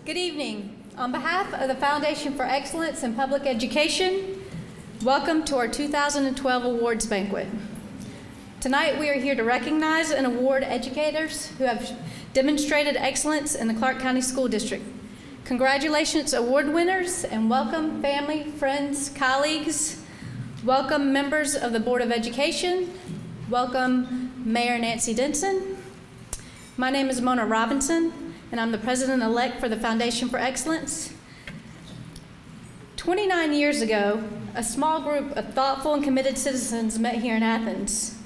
Good evening. On behalf of the Foundation for Excellence in Public Education, welcome to our 2012 Awards Banquet. Tonight we are here to recognize and award educators who have demonstrated excellence in the Clarke County School District. Congratulations, award winners, and welcome family, friends, colleagues. Welcome members of the Board of Education. Welcome Mayor Nancy Denson. My name is Mona Robinson, and I'm the president-elect for the Foundation for Excellence. 29 years ago, a small group of thoughtful and committed citizens met here in Athens.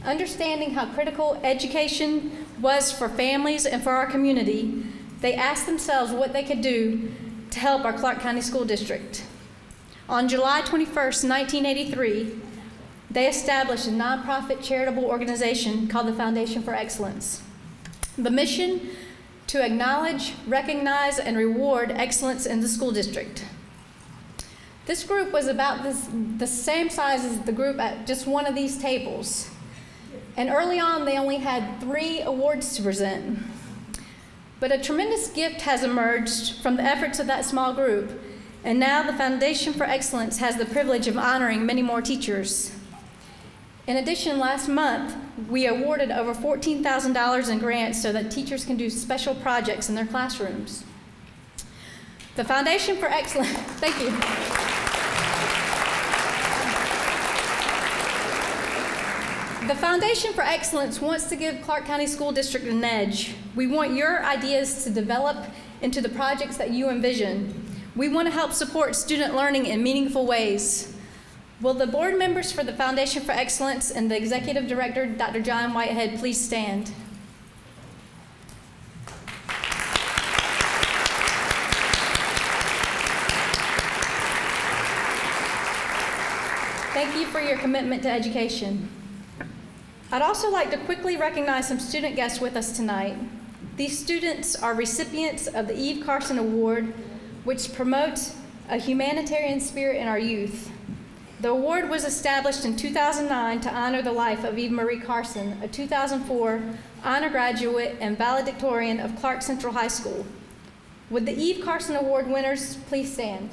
Understanding how critical education was for families and for our community, they asked themselves what they could do to help our Clarke County School District. On July 21st, 1983, they established a nonprofit charitable organization called the Foundation for Excellence. The mission: to acknowledge, recognize, and reward excellence in the school district. This group was about the same size as the group at just one of these tables. And early on, they only had 3 awards to present. But a tremendous gift has emerged from the efforts of that small group, and now the Foundation for Excellence has the privilege of honoring many more teachers. In addition, last month, we awarded over $14,000 in grants so that teachers can do special projects in their classrooms. The Foundation for Excellence, thank you. The Foundation for Excellence wants to give Clarke County School District an edge. We want your ideas to develop into the projects that you envision. We want to help support student learning in meaningful ways. Will the board members for the Foundation for Excellence and the Executive Director, Dr. John Whitehead, please stand? Thank you for your commitment to education. I'd also like to quickly recognize some student guests with us tonight. These students are recipients of the Eve Carson Award, which promotes a humanitarian spirit in our youth. The award was established in 2009 to honor the life of Eve Marie Carson, a 2004 honor graduate and valedictorian of Clarke Central High School. Would the Eve Carson Award winners please stand?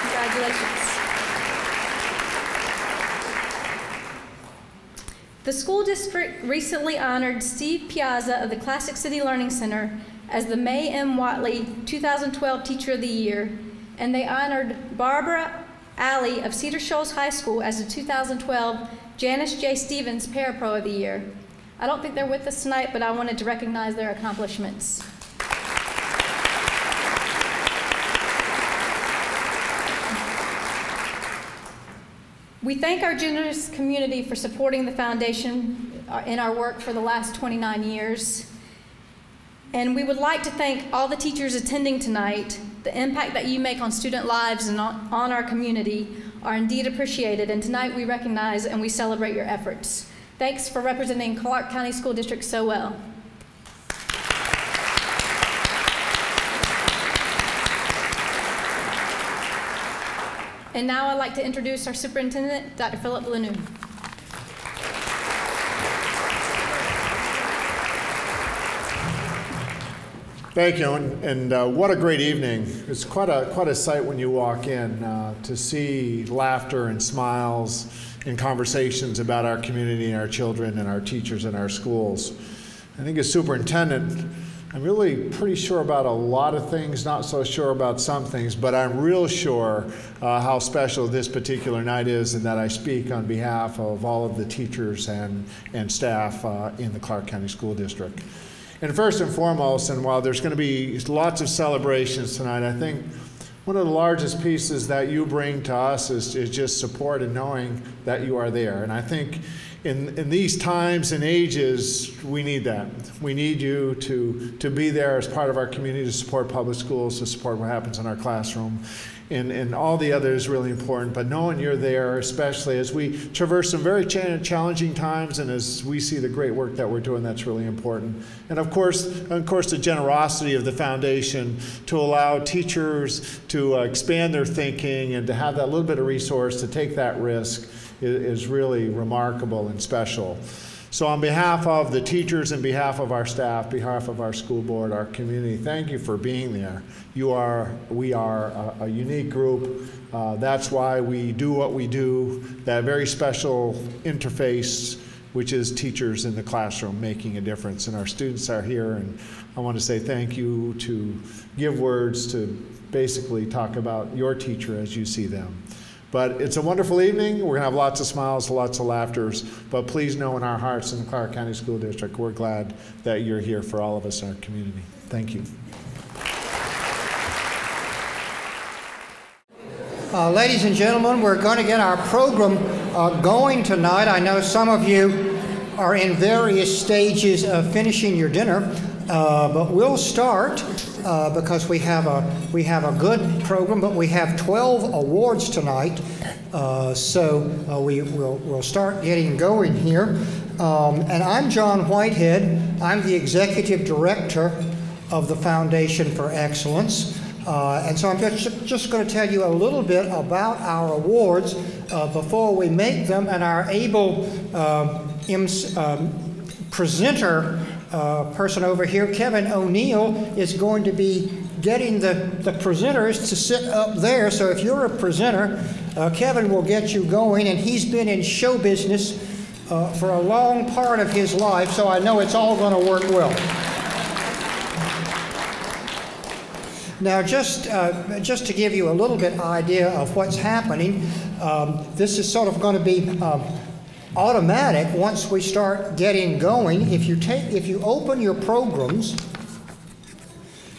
Congratulations. The school district recently honored Steve Piazza of the Classic City Learning Center as the May M. Watley 2012 Teacher of the Year, and they honored Barbara Alley of Cedar Shoals High School as the 2012 Janice J. Stevens Parapro of the Year. I don't think they're with us tonight, but I wanted to recognize their accomplishments. We thank our generous community for supporting the Foundation in our work for the last 29 years. And we would like to thank all the teachers attending tonight. The impact that you make on student lives and on our community are indeed appreciated. And tonight we recognize and we celebrate your efforts. Thanks for representing Clarke County School District so well. And now I'd like to introduce our superintendent, Dr. Philip Lanu. Thank you, and what a great evening. It's quite a sight when you walk in to see laughter and smiles and conversations about our community and our children and our teachers and our schools. I think as superintendent, I'm really pretty sure about a lot of things, not so sure about some things, but I'm real sure how special this particular night is, and that I speak on behalf of all of the teachers and staff in the Clarke County School District. And first and foremost, and while there's going to be lots of celebrations tonight, I think one of the largest pieces that you bring to us is just support and knowing that you are there. And I think in these times and ages, we need that. We need you to be there as part of our community, to support public schools, to support what happens in our classroom. and all the other is really important, but knowing you're there, especially as we traverse some very challenging times and as we see the great work that we're doing, that's really important. And of course, the generosity of the foundation to allow teachers to expand their thinking and to have that little bit of resource to take that risk is really remarkable and special. So on behalf of the teachers and behalf of our staff, behalf of our school board, our community, thank you for being there. We are a unique group. That's why we do what we do, that very special interface, which is teachers in the classroom making a difference. And our students are here, and I want to say thank you, to give words to basically talk about your teacher as you see them. But it's a wonderful evening. We're going to have lots of smiles, lots of laughters. But please know in our hearts in the Clarke County School District, we're glad that you're here for all of us in our community. Thank you. Ladies and gentlemen, we're going to get our program going tonight. I know some of you are in various stages of finishing your dinner, but we'll start because we have a good program. But we have 12 awards tonight, so we'll start getting going here. And I'm John Whitehead. I'm the executive director of the Foundation for Excellence. And so I'm just going to tell you a little bit about our awards before we make them, and our able presenter person over here, Kevin O'Neill, is going to be getting the presenters to sit up there. So if you're a presenter, Kevin will get you going, and he's been in show business for a long part of his life, so I know it's all going to work well. Now, just to give you a little bit idea of what's happening, this is sort of going to be automatic once we start getting going. If you open your programs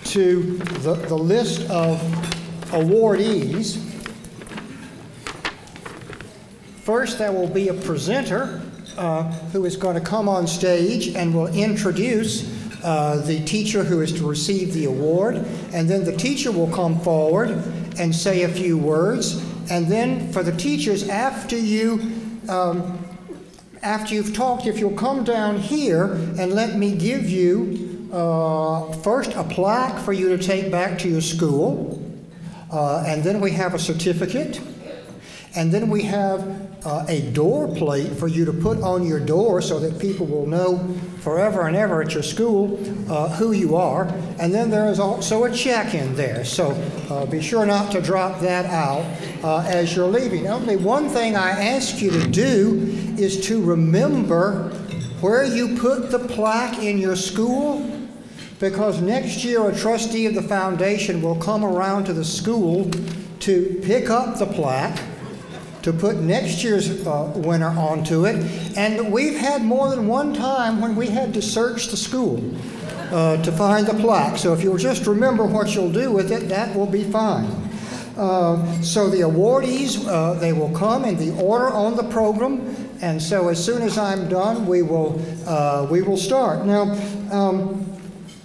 to the list of awardees, first there will be a presenter who is going to come on stage and will introduce the teacher who is to receive the award, and then the teacher will come forward and say a few words, and then for the teachers, after you've talked, if you'll come down here and let me give you first a plaque for you to take back to your school, and then we have a certificate, and then we have a door plate for you to put on your door so that people will know forever and ever at your school who you are. And then there is also a check in there. So be sure not to drop that out as you're leaving. Only one thing I ask you to do is to remember where you put the plaque in your school, because next year a trustee of the foundation will come around to the school to pick up the plaque, to put next year's winner onto it. And we've had more than one time when we had to search the school to find the plaque. So if you'll just remember what you'll do with it, that will be fine. So the awardees, they will come in the order on the program. And so as soon as I'm done, we will start. Now,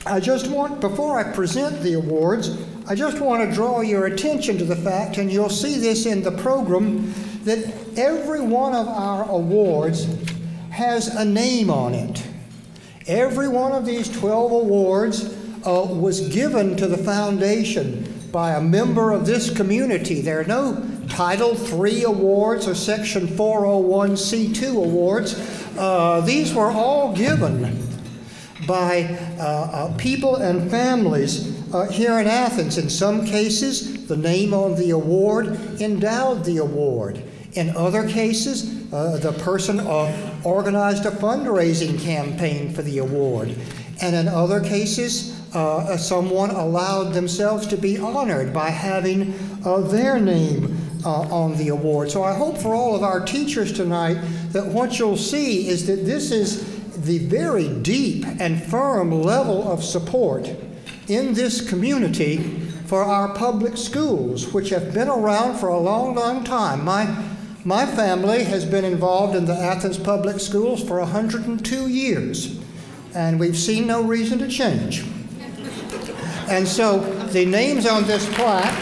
I just want, before I present the awards, I just want to draw your attention to the fact, and you'll see this in the program, that every one of our awards has a name on it. Every one of these 12 awards was given to the foundation by a member of this community. There are no Title III awards or Section 401c2 awards. These were all given by people and families here in Athens. In some cases, the name on the award endowed the award. In other cases, the person organized a fundraising campaign for the award. And in other cases, someone allowed themselves to be honored by having their name on the award. So I hope for all of our teachers tonight that what you'll see is that this is the very deep and firm level of support in this community for our public schools, which have been around for a long, long time. My family has been involved in the Athens public schools for 102 years, and we've seen no reason to change. And so the names on this plaque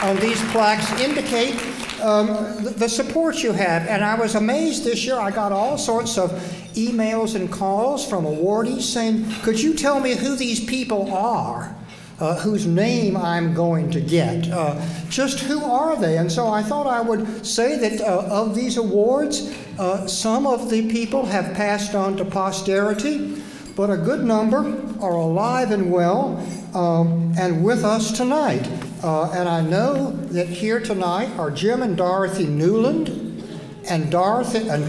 on these plaques indicate the support you have. And I was amazed this year. I got all sorts of emails and calls from awardees saying, could you tell me who these people are? Whose name I'm going to get. Just who are they? And so I thought I would say that of these awards, some of the people have passed on to posterity, but a good number are alive and well and with us tonight. And I know that here tonight are Jim and Dorothy Newland, and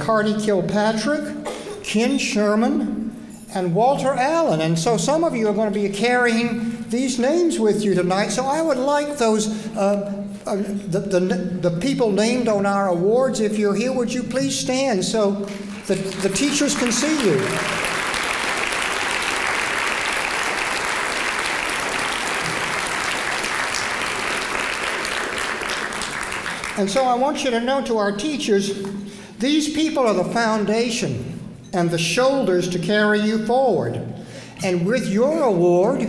Cardi Kilpatrick, Ken Sherman, and Walter Allen. And so some of you are going to be carrying these names with you tonight. So I would like those, the people named on our awards, if you're here, would you please stand so the teachers can see you. And so I want you to know, to our teachers, these people are the foundation and the shoulders to carry you forward. And with your award,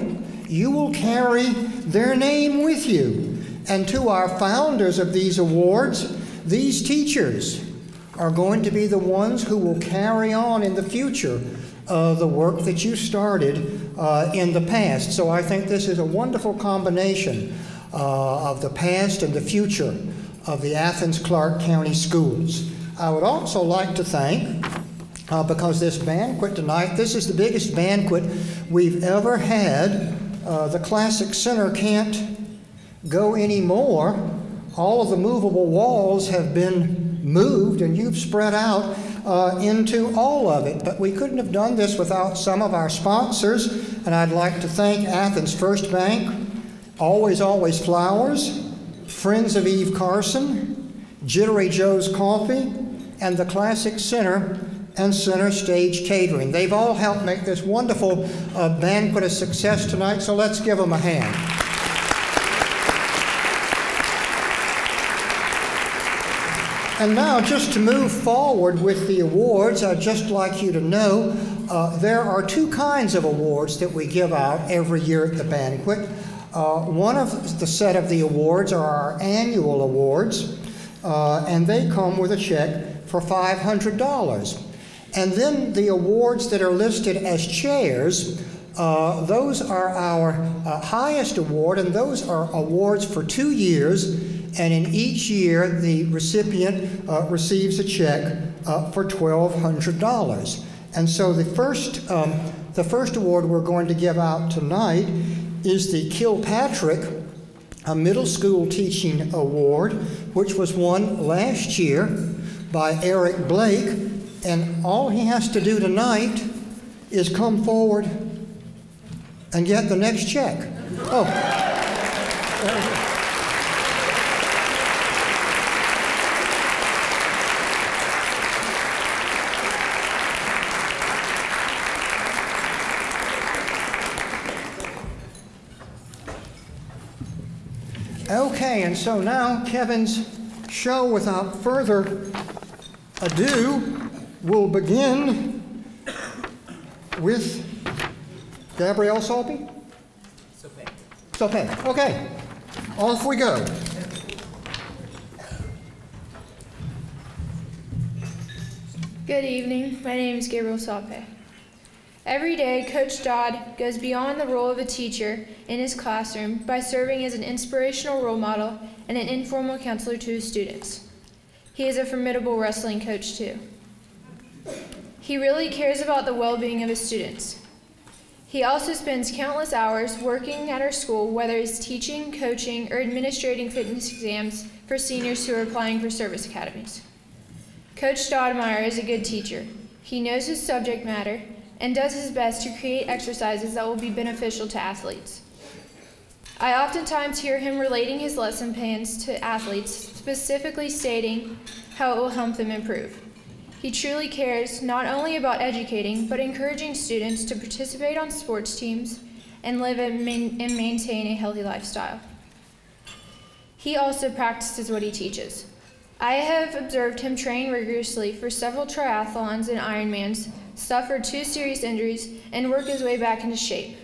you will carry their name with you. And to our founders of these awards, these teachers are going to be the ones who will carry on in the future the work that you started in the past. So I think this is a wonderful combination of the past and the future of the Athens Clarke County Schools. I would also like to thank, because this banquet tonight, this is the biggest banquet we've ever had. The Classic Center can't go anymore. All of the movable walls have been moved, and you've spread out into all of it. But we couldn't have done this without some of our sponsors, and I'd like to thank Athens First Bank, Always Always Flowers, Friends of Eve Carson, Jittery Joe's Coffee, and the Classic Center and Center Stage Catering. They've all helped make this wonderful banquet a success tonight, so let's give them a hand. And now, just to move forward with the awards, I'd just like you to know there are two kinds of awards that we give out every year at the banquet. One of the set of the awards are our annual awards, and they come with a check for $500. And then the awards that are listed as chairs, those are our highest award, and those are awards for 2 years, and in each year the recipient receives a check for $1,200. And so the first award we're going to give out tonight is the Kilpatrick Middle School Teaching Award, which was won last year by Eric Blake. And all he has to do tonight is come forward and get the next check. Oh. Okay, and so now Kevin's show, without further ado, will begin with Gabrielle Salpe? Salpe. Okay, off we go. Good evening. My name is Gabrielle Salpe. Every day, Coach Dodd goes beyond the role of a teacher in his classroom by serving as an inspirational role model and an informal counselor to his students. He is a formidable wrestling coach, too. He really cares about the well-being of his students. He also spends countless hours working at our school, whether it's teaching, coaching, or administrating fitness exams for seniors who are applying for service academies. Coach Dodd is a good teacher. He knows his subject matter and does his best to create exercises that will be beneficial to athletes. I oftentimes hear him relating his lesson plans to athletes, specifically stating how it will help them improve. He truly cares not only about educating, but encouraging students to participate on sports teams and live and maintain a healthy lifestyle. He also practices what he teaches. I have observed him train rigorously for several triathlons and Ironmans, suffer 2 serious injuries, and work his way back into shape.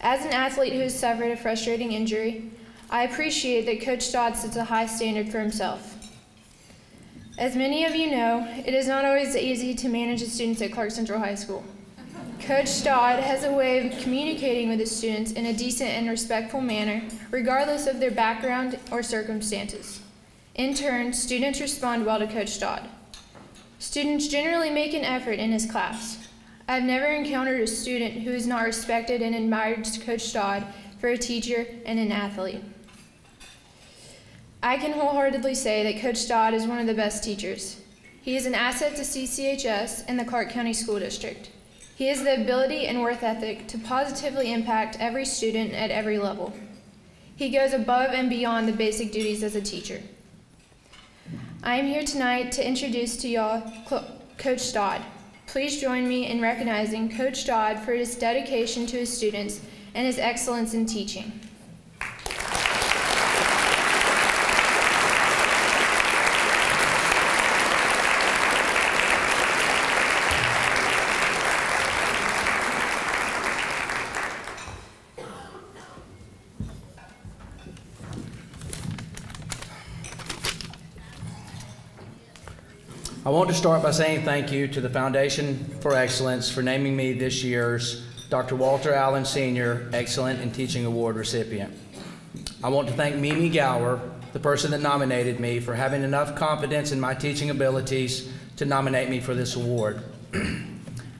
As an athlete who has suffered a frustrating injury, I appreciate that Coach Dodd sets a high standard for himself. As many of you know, it is not always easy to manage the students at Clarke Central High School. Coach Dodd has a way of communicating with his students in a decent and respectful manner, regardless of their background or circumstances. In turn, students respond well to Coach Dodd. Students generally make an effort in his class. I've never encountered a student who has not respected and admired Coach Dodd for a teacher and an athlete. I can wholeheartedly say that Coach Dodd is one of the best teachers. He is an asset to CCHS and the Clarke County School District. He has the ability and work ethic to positively impact every student at every level. He goes above and beyond the basic duties as a teacher. I am here tonight to introduce to y'all Coach Dodd. Please join me in recognizing Coach Dodd for his dedication to his students and his excellence in teaching. I want to start by saying thank you to the Foundation for Excellence for naming me this year's Dr. Walter Allen Sr. Excellent in Teaching Award recipient. I want to thank Mimi Gower, the person that nominated me, for having enough confidence in my teaching abilities to nominate me for this award.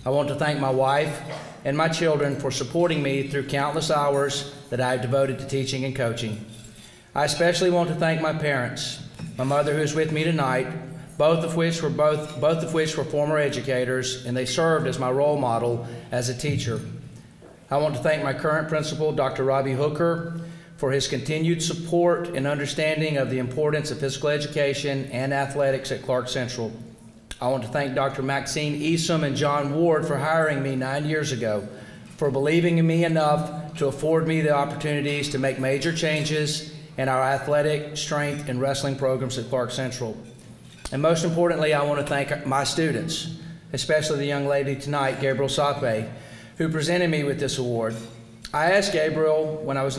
I want to thank my wife and my children for supporting me through countless hours that I have devoted to teaching and coaching. I especially want to thank my parents, my mother who is with me tonight, both of which were former educators, and they served as my role model as a teacher. I want to thank my current principal, Dr. Robbie Hooker, for his continued support and understanding of the importance of physical education and athletics at Clarke Central. I want to thank Dr. Maxine Esom and John Ward for hiring me 9 years ago, for believing in me enough to afford me the opportunities to make major changes in our athletic, strength, and wrestling programs at Clarke Central. And most importantly, I want to thank my students, especially the young lady tonight, Gabriel Sape, who presented me with this award. I asked Gabriel when I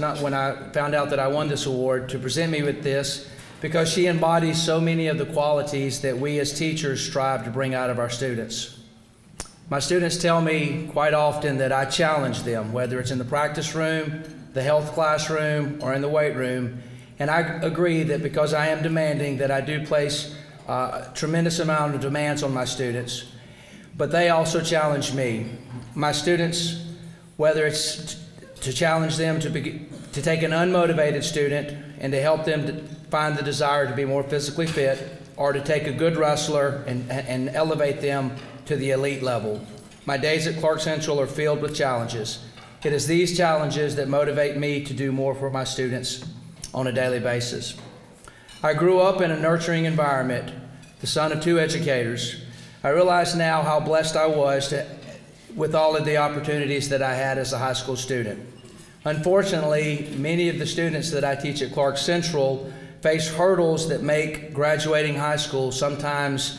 found out that I won this award to present me with this because she embodies so many of the qualities that we as teachers strive to bring out of our students. My students tell me quite often that I challenge them, whether it's in the practice room, the health classroom, or in the weight room. And I agree that because I am demanding, that I do place a tremendous amount of demands on my students, but they also challenge me. My students, whether it's to challenge them to take an unmotivated student and to help them to find the desire to be more physically fit, or to take a good wrestler and elevate them to the elite level. My days at Clarke Central are filled with challenges. It is these challenges that motivate me to do more for my students on a daily basis. I grew up in a nurturing environment, the son of 2 educators. I realize now how blessed I was with all of the opportunities that I had as a high school student. Unfortunately, many of the students that I teach at Clarke Central face hurdles that make graduating high school sometimes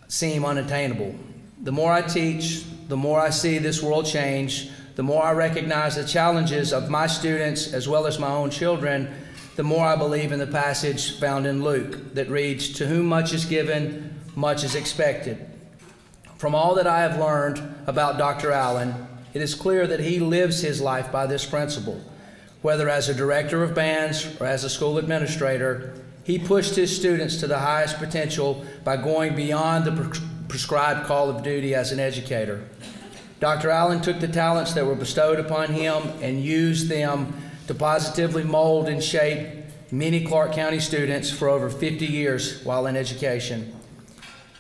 seem unattainable. The more I teach, the more I see this world change, the more I recognize the challenges of my students as well as my own children, the more I believe in the passage found in Luke that reads, "To whom much is given, much is expected." From all that I have learned about Dr. Allen, it is clear that he lives his life by this principle. Whether as a director of bands or as a school administrator, he pushed his students to the highest potential by going beyond the prescribed call of duty as an educator. Dr. Allen took the talents that were bestowed upon him and used them to positively mold and shape many Clarke County students for over 50 years while in education.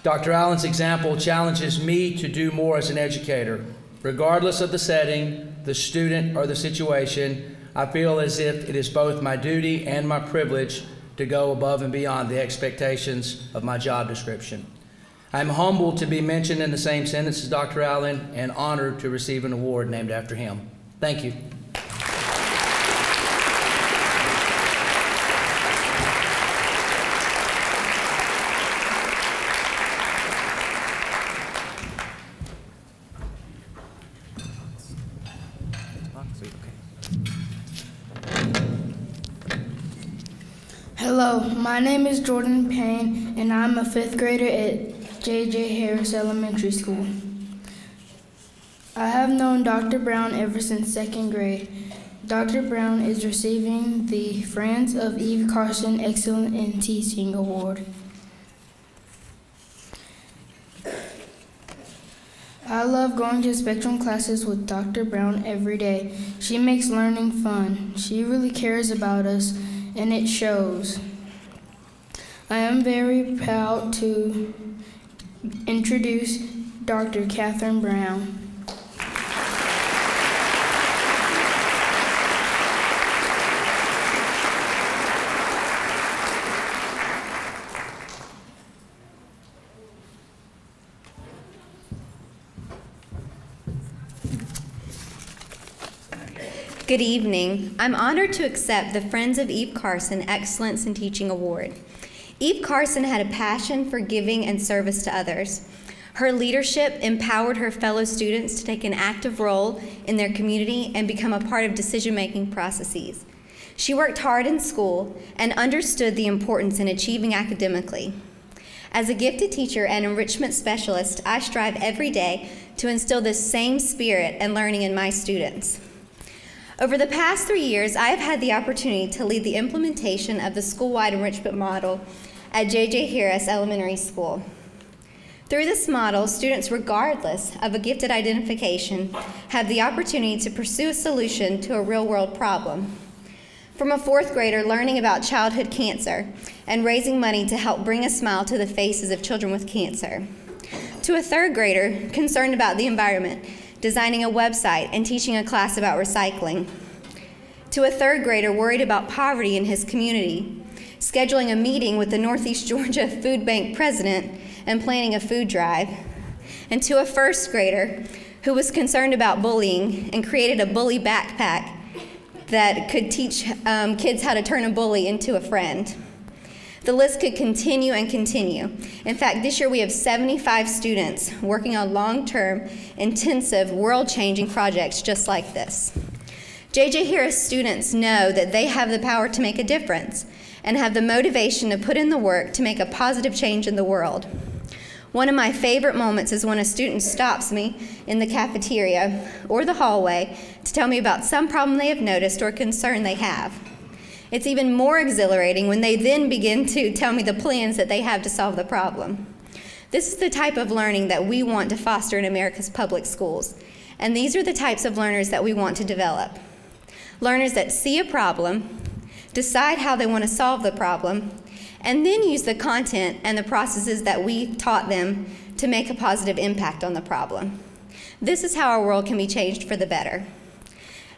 Dr. Allen's example challenges me to do more as an educator. Regardless of the setting, the student, or the situation, I feel as if it is both my duty and my privilege to go above and beyond the expectations of my job description. I'm humbled to be mentioned in the same sentence as Dr. Allen and honored to receive an award named after him. Thank you. Hello, my name is Jordan Payne, and I'm a 5th grader at J.J. Harris Elementary School. I have known Dr. Brown ever since 2nd grade. Dr. Brown is receiving the Friends of Eve Carson Excellent in Teaching Award. I love going to Spectrum classes with Dr. Brown every day. She makes learning fun. She really cares about us, and it shows. I am very proud to introduce Dr. Catherine Brown. Good evening. I'm honored to accept the Friends of Eve Carson Excellence in Teaching Award. Eve Carson had a passion for giving and service to others. Her leadership empowered her fellow students to take an active role in their community and become a part of decision-making processes. She worked hard in school and understood the importance in achieving academically. As a gifted teacher and enrichment specialist, I strive every day to instill this same spirit and learning in my students. Over the past 3 years, I have had the opportunity to lead the implementation of the school-wide enrichment model at J.J. Harris Elementary School. Through this model, students, regardless of a gifted identification, have the opportunity to pursue a solution to a real-world problem. From a 4th grader learning about childhood cancer and raising money to help bring a smile to the faces of children with cancer, to a 3rd grader concerned about the environment, designing a website and teaching a class about recycling, to a 3rd grader worried about poverty in his community, scheduling a meeting with the Northeast Georgia Food Bank president and planning a food drive, and to a 1st grader who was concerned about bullying and created a bully backpack that could teach kids how to turn a bully into a friend. The list could continue and continue. In fact, this year we have 75 students working on long-term, intensive, world-changing projects just like this. J.J. Harris students know that they have the power to make a difference and have the motivation to put in the work to make a positive change in the world. One of my favorite moments is when a student stops me in the cafeteria or the hallway to tell me about some problem they have noticed or concern they have. It's even more exhilarating when they then begin to tell me the plans that they have to solve the problem. This is the type of learning that we want to foster in America's public schools, and these are the types of learners that we want to develop. Learners that see a problem, decide how they want to solve the problem, and then use the content and the processes that we taught them to make a positive impact on the problem. This is how our world can be changed for the better.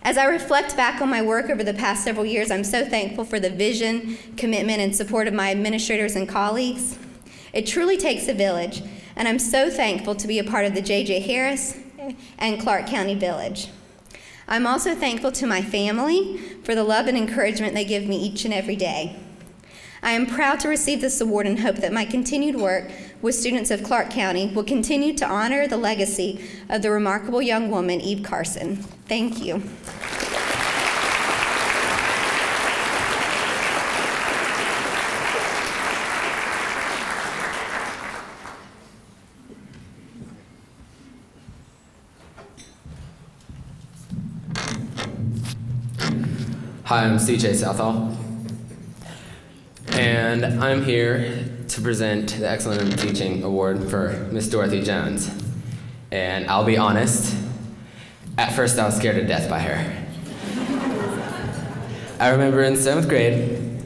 As I reflect back on my work over the past several years, I'm so thankful for the vision, commitment, and support of my administrators and colleagues. It truly takes a village, and I'm so thankful to be a part of the J.J. Harris and Clarke County Village. I'm also thankful to my family for the love and encouragement they give me each and every day. I am proud to receive this award and hope that my continued work with students of Clarke County will continue to honor the legacy of the remarkable young woman, Eve Carson. Thank you. Hi, I'm CJ Southall, and I'm here to present the Excellent in Teaching Award for Miss Dorothy Jones. And I'll be honest, at first I was scared to death by her. I remember in 7th grade,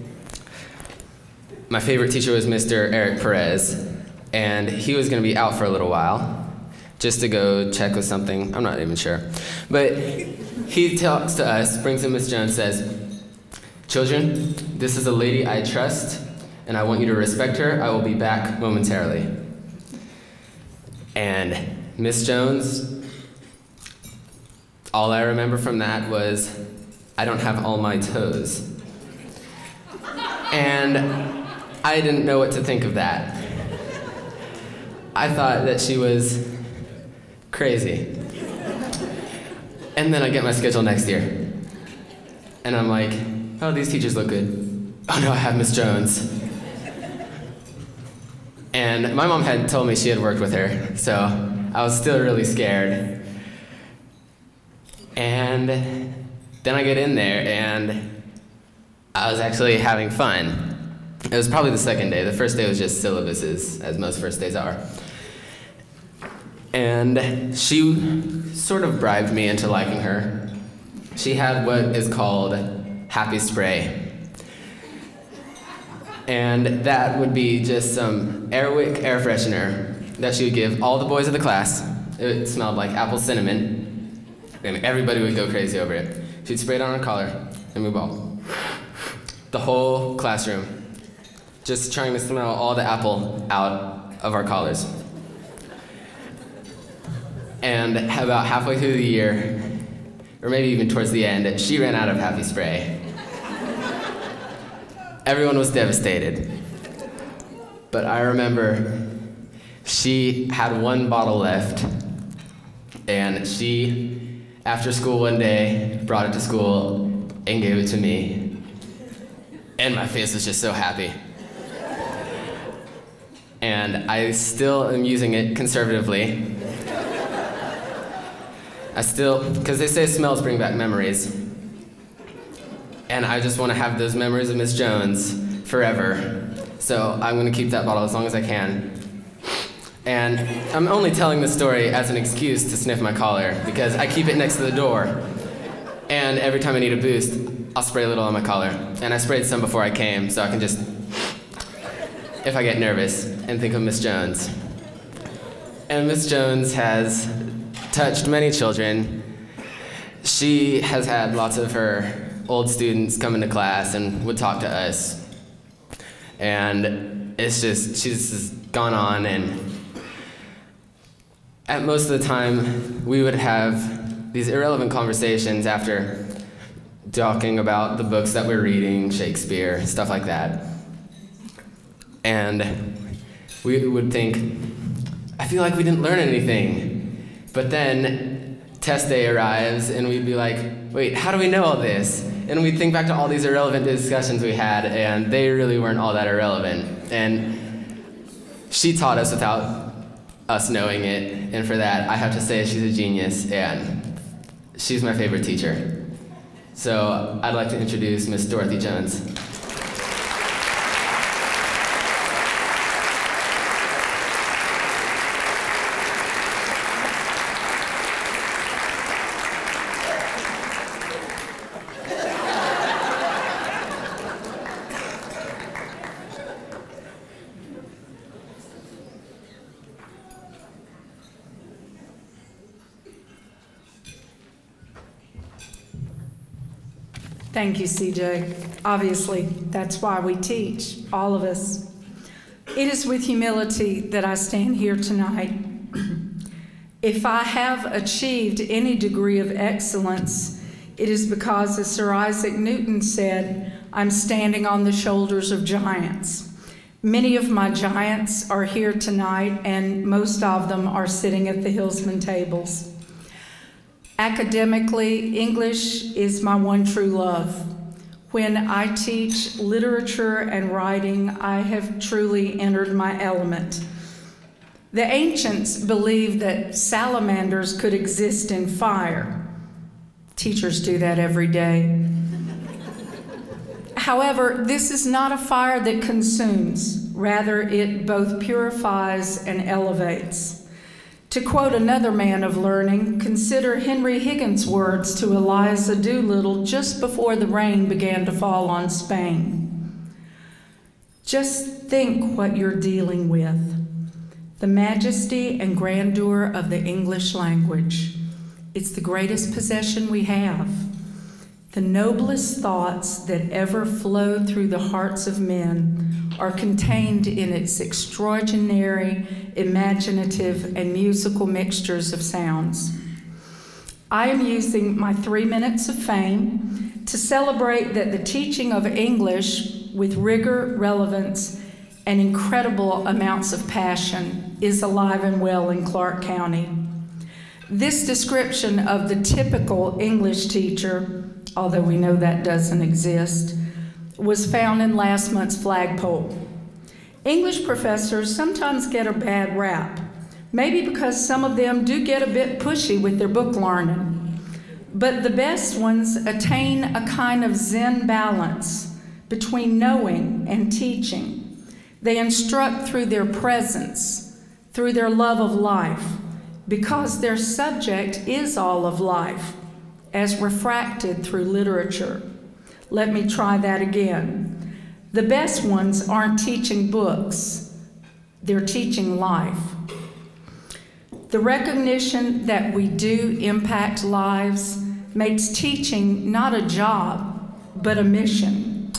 my favorite teacher was Mr. Eric Perez, and he was going to be out for a little while, just to go check with something, I'm not even sure. But he talks to us, brings in Miss Jones, says, "Children, this is a lady I trust, and I want you to respect her. I will be back momentarily." And Miss Jones, all I remember from that was, "I don't have all my toes." And I didn't know what to think of that. I thought that she was crazy. And then I get my schedule next year. And I'm like, oh, these teachers look good. oh no, I have Miss Jones. And my mom had told me she had worked with her, so I was still really scared. And then I get in there, and I was actually having fun. It was probably the second day. The first day was just syllabuses, as most first days are. And she sort of bribed me into liking her. She had what is called happy spray. And that would be just some Airwick air freshener that she would give all the boys of the class. It smelled like apple cinnamon, and everybody would go crazy over it. She'd spray it on her collar and move on. The whole classroom, just trying to smell all the apple out of our collars. And about halfway through the year, or maybe even towards the end, she ran out of happy spray. Everyone was devastated. But I remember she had one bottle left, and she, after school one day, brought it to school and gave it to me. And my face was just so happy. And I still am using it conservatively. Because they say smells bring back memories. And I just want to have those memories of Miss Jones forever. So I'm going to keep that bottle as long as I can. And I'm only telling this story as an excuse to sniff my collar, because I keep it next to the door. And every time I need a boost, I'll spray a little on my collar. And I sprayed some before I came, so I can just, if I get nervous, and think of Miss Jones. And Miss Jones has touched many children. She has had lots of her old students come into class and would talk to us. And it's just, she's just gone on, and at most of the time, we would have these irrelevant conversations after talking about the books that we're reading, Shakespeare, stuff like that. And we would think, I feel like we didn't learn anything. But then test day arrives, and we'd be like, wait, how do we know all this? And we'd think back to all these irrelevant discussions we had, and they really weren't all that irrelevant. And she taught us without us knowing it, and for that, I have to say she's a genius, and she's my favorite teacher. So I'd like to introduce Miss Dorothy Jones. Thank you, CJ. Obviously, that's why we teach, all of us. It is with humility that I stand here tonight. If I have achieved any degree of excellence, it is because, as Sir Isaac Newton said, I'm standing on the shoulders of giants. Many of my giants are here tonight, and most of them are sitting at the Hillsman tables. Academically, English is my one true love. When I teach literature and writing, I have truly entered my element. The ancients believed that salamanders could exist in fire. Teachers do that every day. However, this is not a fire that consumes. Rather, it both purifies and elevates. To quote another man of learning, consider Henry Higgins' words to Eliza Doolittle just before the rain began to fall on Spain. Just think what you're dealing with. The majesty and grandeur of the English language. It's the greatest possession we have. The noblest thoughts that ever flowed through the hearts of men are contained in its extraordinary, imaginative, and musical mixtures of sounds. I am using my 3 minutes of fame to celebrate that the teaching of English with rigor, relevance, and incredible amounts of passion is alive and well in Clarke County. This description of the typical English teacher, although we know that doesn't exist, was found in last month's flagpole. English professors sometimes get a bad rap, maybe because some of them do get a bit pushy with their book learning. But the best ones attain a kind of Zen balance between knowing and teaching. They instruct through their presence, through their love of life, because their subject is all of life, as refracted through literature. Let me try that again. The best ones aren't teaching books, they're teaching life. The recognition that we do impact lives makes teaching not a job, but a mission.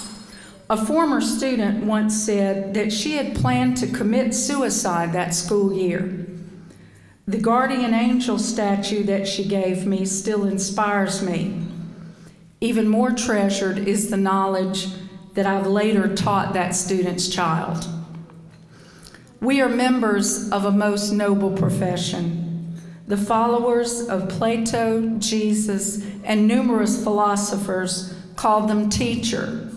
A former student once said that she had planned to commit suicide that school year. The guardian angel statue that she gave me still inspires me. Even more treasured is the knowledge that I've later taught that student's child. We are members of a most noble profession. The followers of Plato, Jesus, and numerous philosophers called them teacher.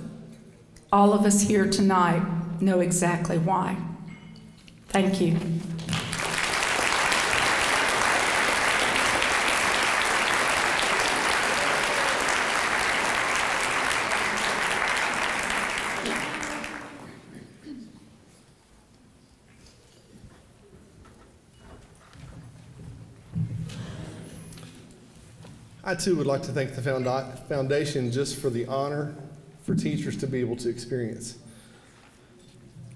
All of us here tonight know exactly why. Thank you. I too would like to thank the foundation just for the honor for teachers to be able to experience.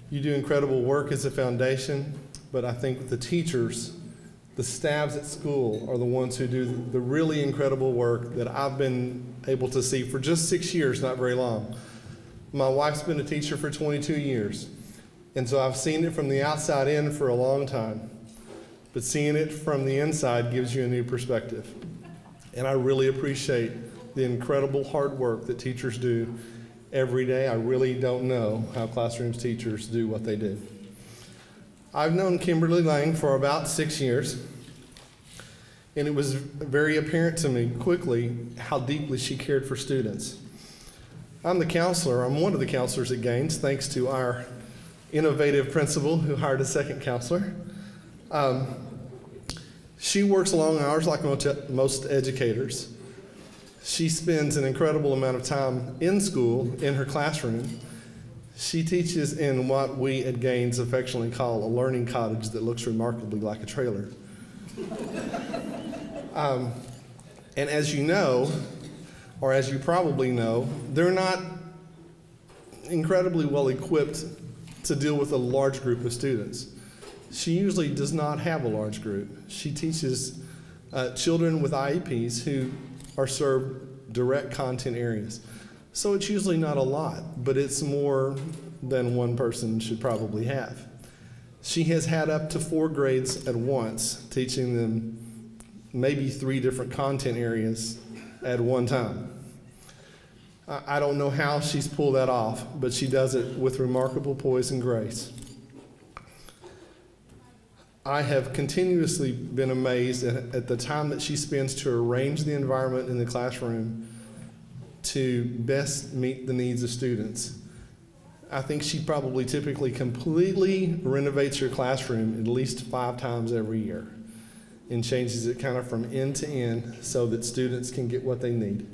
You do incredible work as a foundation, but I think the teachers, the staffs at school are the ones who do the really incredible work that I've been able to see for just 6 years, not very long. My wife's been a teacher for 22 years, and so I've seen it from the outside in for a long time, but seeing it from the inside gives you a new perspective. And I really appreciate the incredible hard work that teachers do every day. I really don't know how classroom teachers do what they do. I've known Kimberly Lang for about 6 years, and it was very apparent to me quickly how deeply she cared for students. I'm the counselor. I'm one of the counselors at Gaines, thanks to our innovative principal who hired a second counselor. She works long hours like most educators. She spends an incredible amount of time in school, in her classroom. She teaches in what we at Gaines affectionately call a learning cottage that looks remarkably like a trailer. And as you know, or as you probably know, they're not incredibly well equipped to deal with a large group of students. She usually does not have a large group. She teaches children with IEPs who are served direct content areas. So it's usually not a lot, but it's more than one person should probably have. She has had up to 4 grades at once, teaching them maybe 3 different content areas at one time. I don't know how she's pulled that off, but she does it with remarkable poise and grace. I have continuously been amazed at the time that she spends to arrange the environment in the classroom to best meet the needs of students. I think she probably typically completely renovates her classroom at least 5 times every year and changes it kind of from end to end so that students can get what they need.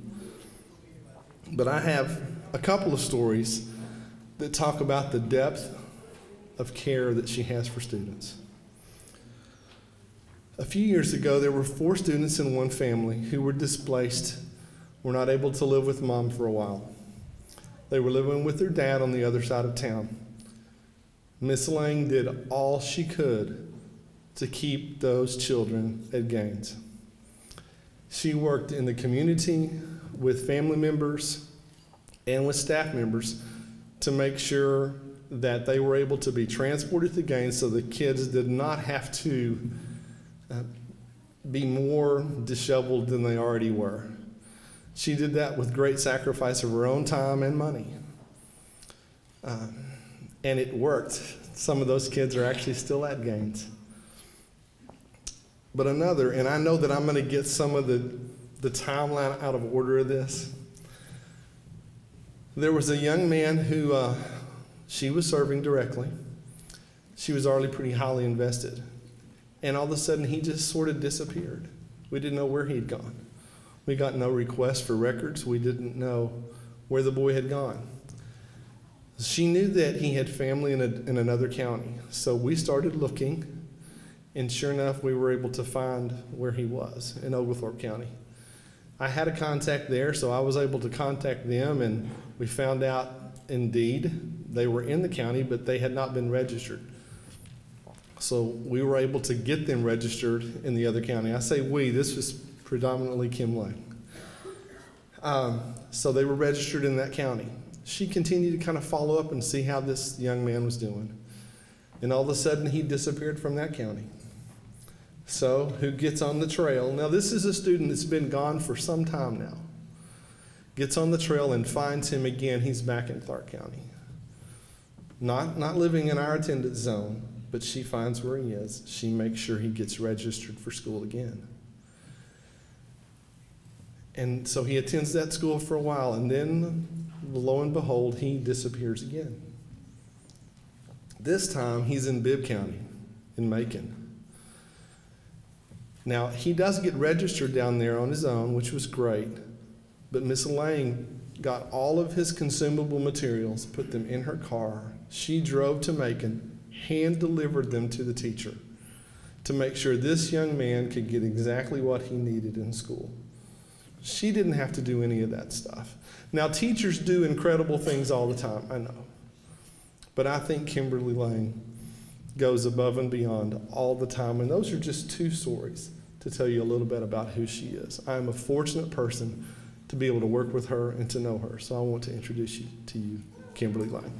But I have a couple of stories that talk about the depth of care that she has for students. A few years ago, there were 4 students in one family who were displaced, were not able to live with mom for a while. They were living with their dad on the other side of town. Miss Lang did all she could to keep those children at Gaines. She worked in the community with family members and with staff members to make sure that they were able to be transported to Gaines so the kids did not have to be more disheveled than they already were. She did that with great sacrifice of her own time and money. And it worked. Some of those kids are actually still at Gaines. But another, and I know that I'm going to get some of the timeline out of order of this, There was a young man who she was serving directly. She was already pretty highly invested. And all of a sudden, he just sort of disappeared. We didn't know where he'd gone. We got no request for records. We didn't know where the boy had gone. She knew that he had family in another county. So we started looking, and sure enough, we were able to find where he was in Oglethorpe County. I had a contact there, so I was able to contact them, and we found out, indeed, they were in the county, but they had not been registered. So we were able to get them registered in the other county. I say we, this was predominantly Kim Lang. So they were registered in that county. She continued to kind of follow up and see how this young man was doing. And all of a sudden, he disappeared from that county. So who gets on the trail? Now, this is a student that's been gone for some time now. Gets on the trail and finds him again. He's back in Clarke County. Not living in our attendance zone, but she finds where he is. She makes sure he gets registered for school again. And so he attends that school for a while, and then, lo and behold, he disappears again. This time, he's in Bibb County, in Macon. Now, he does get registered down there on his own, which was great, but Miss Lang got all of his consumable materials, put them in her car. She drove to Macon, hand-delivered them to the teacher to make sure this young man could get exactly what he needed in school. She didn't have to do any of that stuff. Now, teachers do incredible things all the time, I know. But I think Kimberly Lang goes above and beyond all the time. And those are just two stories to tell you a little bit about who she is. I am a fortunate person to be able to work with her and to know her. So I want to introduce you to you, Kimberly Lang.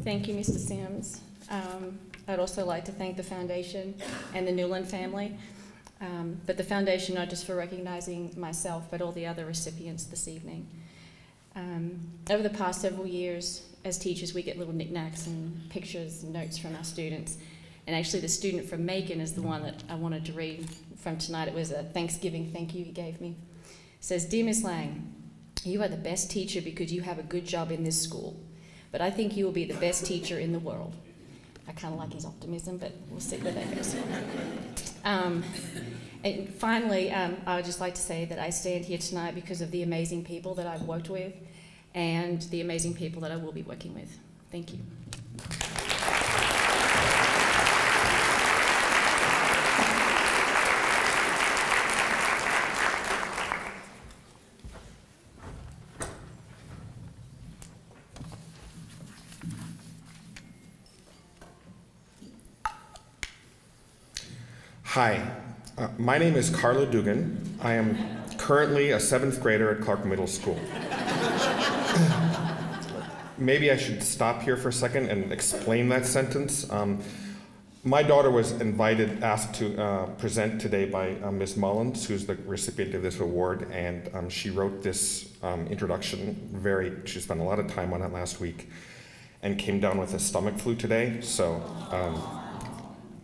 Thank you, Mr. Sims. I'd also like to thank the foundation and the Newland family, but the foundation not just for recognizing myself, but all the other recipients this evening. Over the past several years, as teachers, we get little knickknacks and pictures and notes from our students. And actually, the student from Macon is the one that I wanted to read from tonight. It was a Thanksgiving thank you he gave me. It says, "Dear Miss Lang, you are the best teacher because you have a good job in this school. But I think you will be the best teacher in the world." I kind of like his optimism, but we'll see where that goes. And finally, I would just like to say that I stand here tonight because of the amazing people that I've worked with and the amazing people that I will be working with. Thank you. Hi, my name is Carla Dugan. I am currently a 7th grader at Clarke Middle School. Maybe I should stop here for a second and explain that sentence. My daughter was asked to present today by Ms. Mullins, who's the recipient of this award, and she wrote this introduction she spent a lot of time on it last week and came down with a stomach flu today, so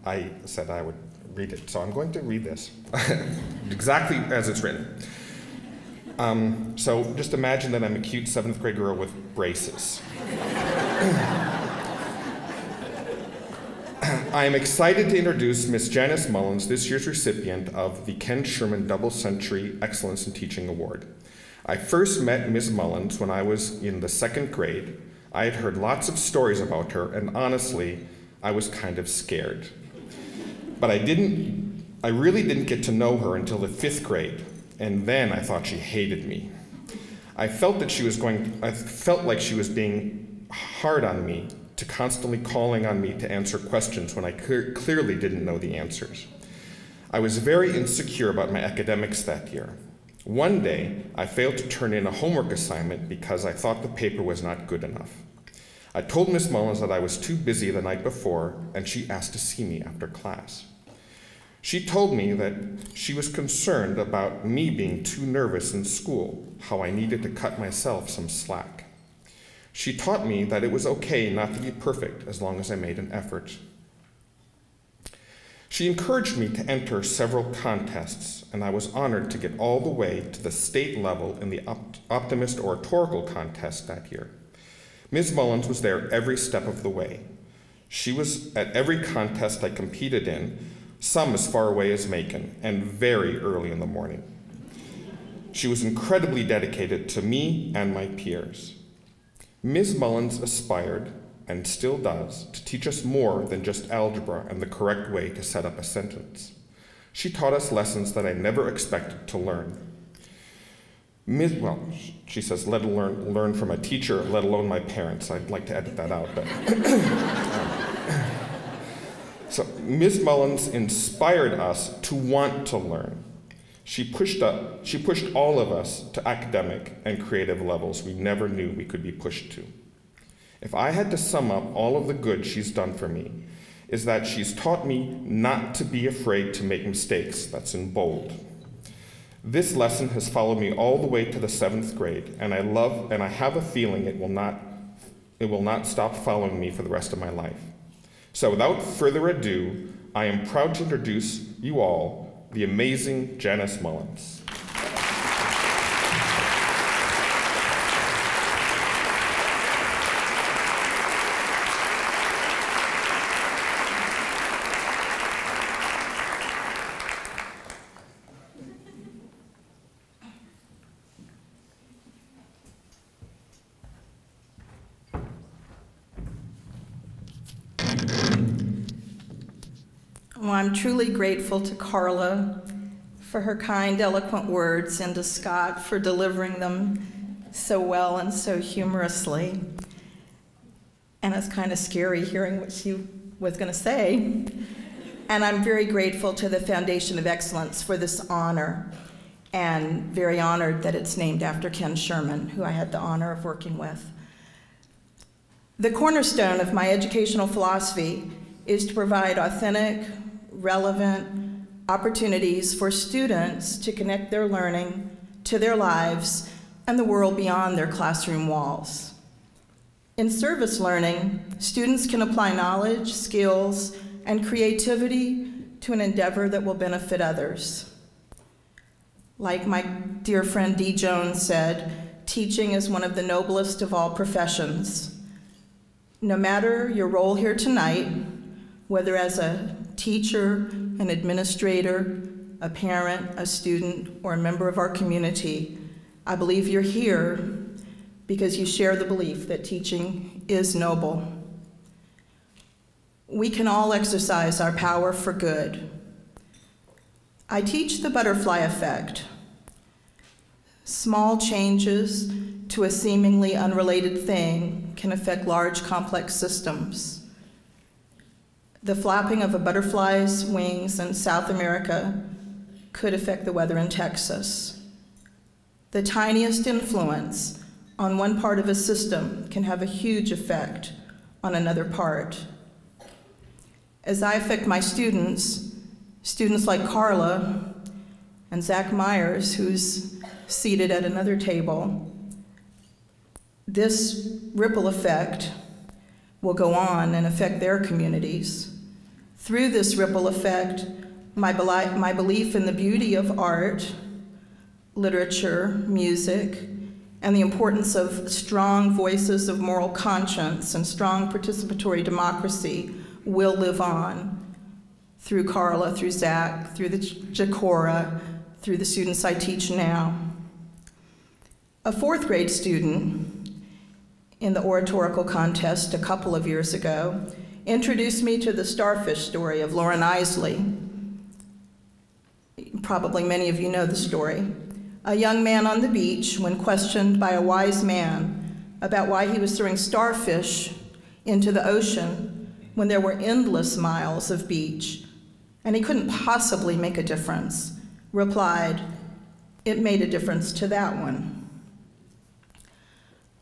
I said I would read it. So I'm going to read this exactly as it's written. So just imagine that I'm a cute 7th grade girl with braces. I am excited to introduce Ms. Janice Mullins, this year's recipient of the Ken Sherman Double Century Excellence in Teaching Award. I first met Ms. Mullins when I was in the 2nd grade. I had heard lots of stories about her, and honestly, I was kind of scared. But I really didn't get to know her until the 5th grade, and then I thought she hated me. I felt like she was being hard on me, to constantly calling on me to answer questions when I clearly didn't know the answers. I was very insecure about my academics that year. One day, I failed to turn in a homework assignment because I thought the paper was not good enough. I told Miss Mullins that I was too busy the night before, and she asked to see me after class. She told me that she was concerned about me being too nervous in school, how I needed to cut myself some slack. She taught me that it was okay not to be perfect as long as I made an effort. She encouraged me to enter several contests, and I was honored to get all the way to the state level in the Optimist Oratorical Contest that year. Ms. Mullins was there every step of the way. She was at every contest I competed in, some as far away as Macon, and very early in the morning. She was incredibly dedicated to me and my peers. Ms. Mullins aspired, and still does, to teach us more than just algebra and the correct way to set up a sentence. She taught us lessons that I never expected to learn. She says, let alone learn from a teacher, let alone my parents. I'd like to edit that out. But So Ms. Mullins inspired us to want to learn. She pushed all of us to academic and creative levels we never knew we could be pushed to. If I had to sum up all of the good she's done for me, is that she's taught me not to be afraid to make mistakes. That's in bold. This lesson has followed me all the way to the 7th grade, and I have a feeling it will not stop following me for the rest of my life. So without further ado, I am proud to introduce you all the amazing Janice Mullins. Well, I'm truly grateful to Carla for her kind, eloquent words and to Scott for delivering them so well and so humorously. And it's kind of scary hearing what she was going to say. And I'm very grateful to the Foundation of Excellence for this honor, and very honored that it's named after Ken Sherman, who I had the honor of working with. The cornerstone of my educational philosophy is to provide authentic, relevant opportunities for students to connect their learning to their lives and the world beyond their classroom walls. In service learning, students can apply knowledge, skills, and creativity to an endeavor that will benefit others. Like my dear friend Dee Jones said, teaching is one of the noblest of all professions. No matter your role here tonight, whether as a teacher, an administrator, a parent, a student, or a member of our community, I believe you're here because you share the belief that teaching is noble. We can all exercise our power for good. I teach the butterfly effect. Small changes to a seemingly unrelated thing can affect large, complex systems. The flapping of a butterfly's wings in South America could affect the weather in Texas. The tiniest influence on one part of a system can have a huge effect on another part. As I affect my students like Carla and Zach Meyers, who's seated at another table, this ripple effect will go on and affect their communities. Through this ripple effect, my belief in the beauty of art, literature, music, and the importance of strong voices of moral conscience and strong participatory democracy will live on through Carla, through Zach, through the Jacora, through the students I teach now. A 4th grade student in the oratorical contest a couple of years ago introduced me to the starfish story of Lauren Isley. Probably many of you know the story. A young man on the beach, when questioned by a wise man about why he was throwing starfish into the ocean when there were endless miles of beach, and he couldn't possibly make a difference, replied, "It made a difference to that one."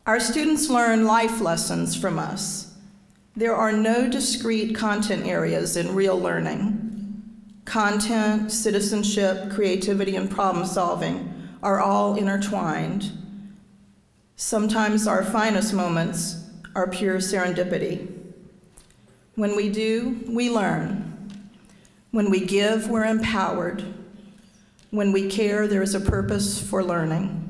Our students learn life lessons from us. There are no discrete content areas in real learning. Content, citizenship, creativity, and problem solving are all intertwined. Sometimes our finest moments are pure serendipity. When we do, we learn. When we give, we're empowered. When we care, there is a purpose for learning.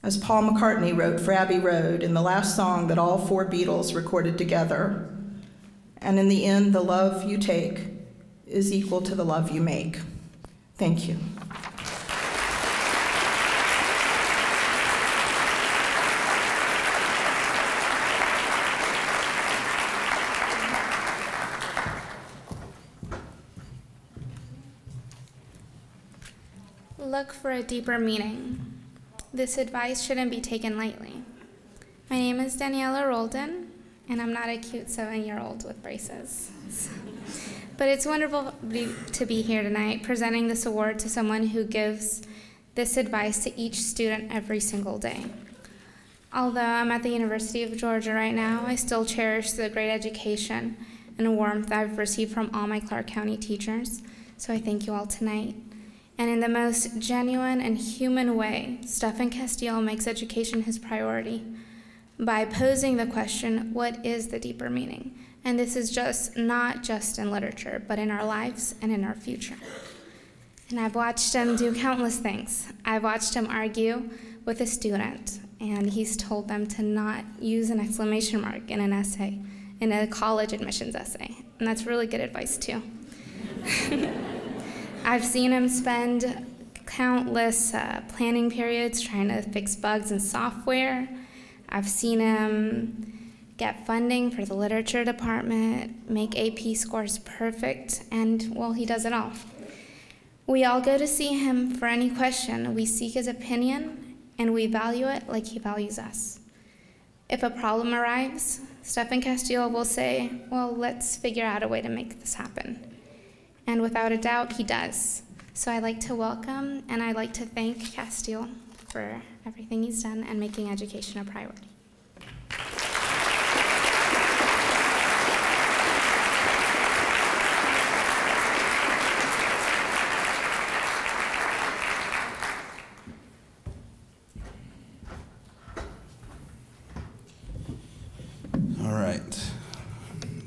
As Paul McCartney wrote for Abbey Road in the last song that all four Beatles recorded together, and in the end, the love you take is equal to the love you make. Thank you. Look for a deeper meaning. This advice shouldn't be taken lightly. My name is Daniela Roldan, and I'm not a cute 7-year-old with braces. But it's wonderful to be here tonight presenting this award to someone who gives this advice to each student every single day. Although I'm at the University of Georgia right now, I still cherish the great education and warmth I've received from all my Clarke County teachers, so I thank you all tonight. And in the most genuine and human way, Stephen Castile makes education his priority by posing the question, what is the deeper meaning? And this is not just in literature, but in our lives and in our future. And I've watched him do countless things. I've watched him argue with a student, and he's told them to not use an exclamation mark in an essay, in a college admissions essay. And that's really good advice too. I've seen him spend countless planning periods trying to fix bugs in software. I've seen him get funding for the literature department, make AP scores perfect, and, well, he does it all. We all go to see him for any question. We seek his opinion, and we value it like he values us. If a problem arrives, Stephen Castile will say, well, let's figure out a way to make this happen. And without a doubt, he does. So I'd like to welcome and I'd like to thank Castile for everything he's done and making education a priority. All right.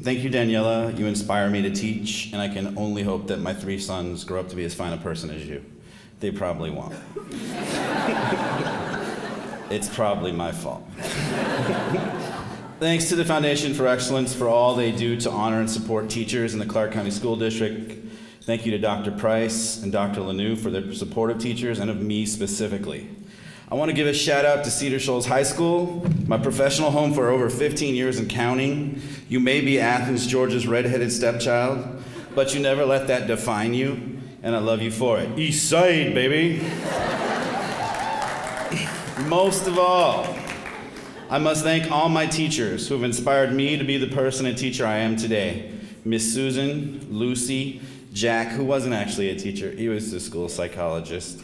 Thank you, Daniela. You inspire me to teach, and I can only hope that my 3 sons grow up to be as fine a person as you. They probably won't. It's probably my fault. Thanks to the Foundation for Excellence for all they do to honor and support teachers in the Clarke County School District. Thank you to Dr. Price and Dr. Lanou for their support of teachers and of me specifically. I want to give a shout out to Cedar Shoals High School, my professional home for over 15 years and counting. You may be Athens, Georgia's redheaded stepchild, but you never let that define you, and I love you for it. East Side, baby. Most of all, I must thank all my teachers who have inspired me to be the person and teacher I am today. Miss Susan, Lucy, Jack, who wasn't actually a teacher, he was the school psychologist.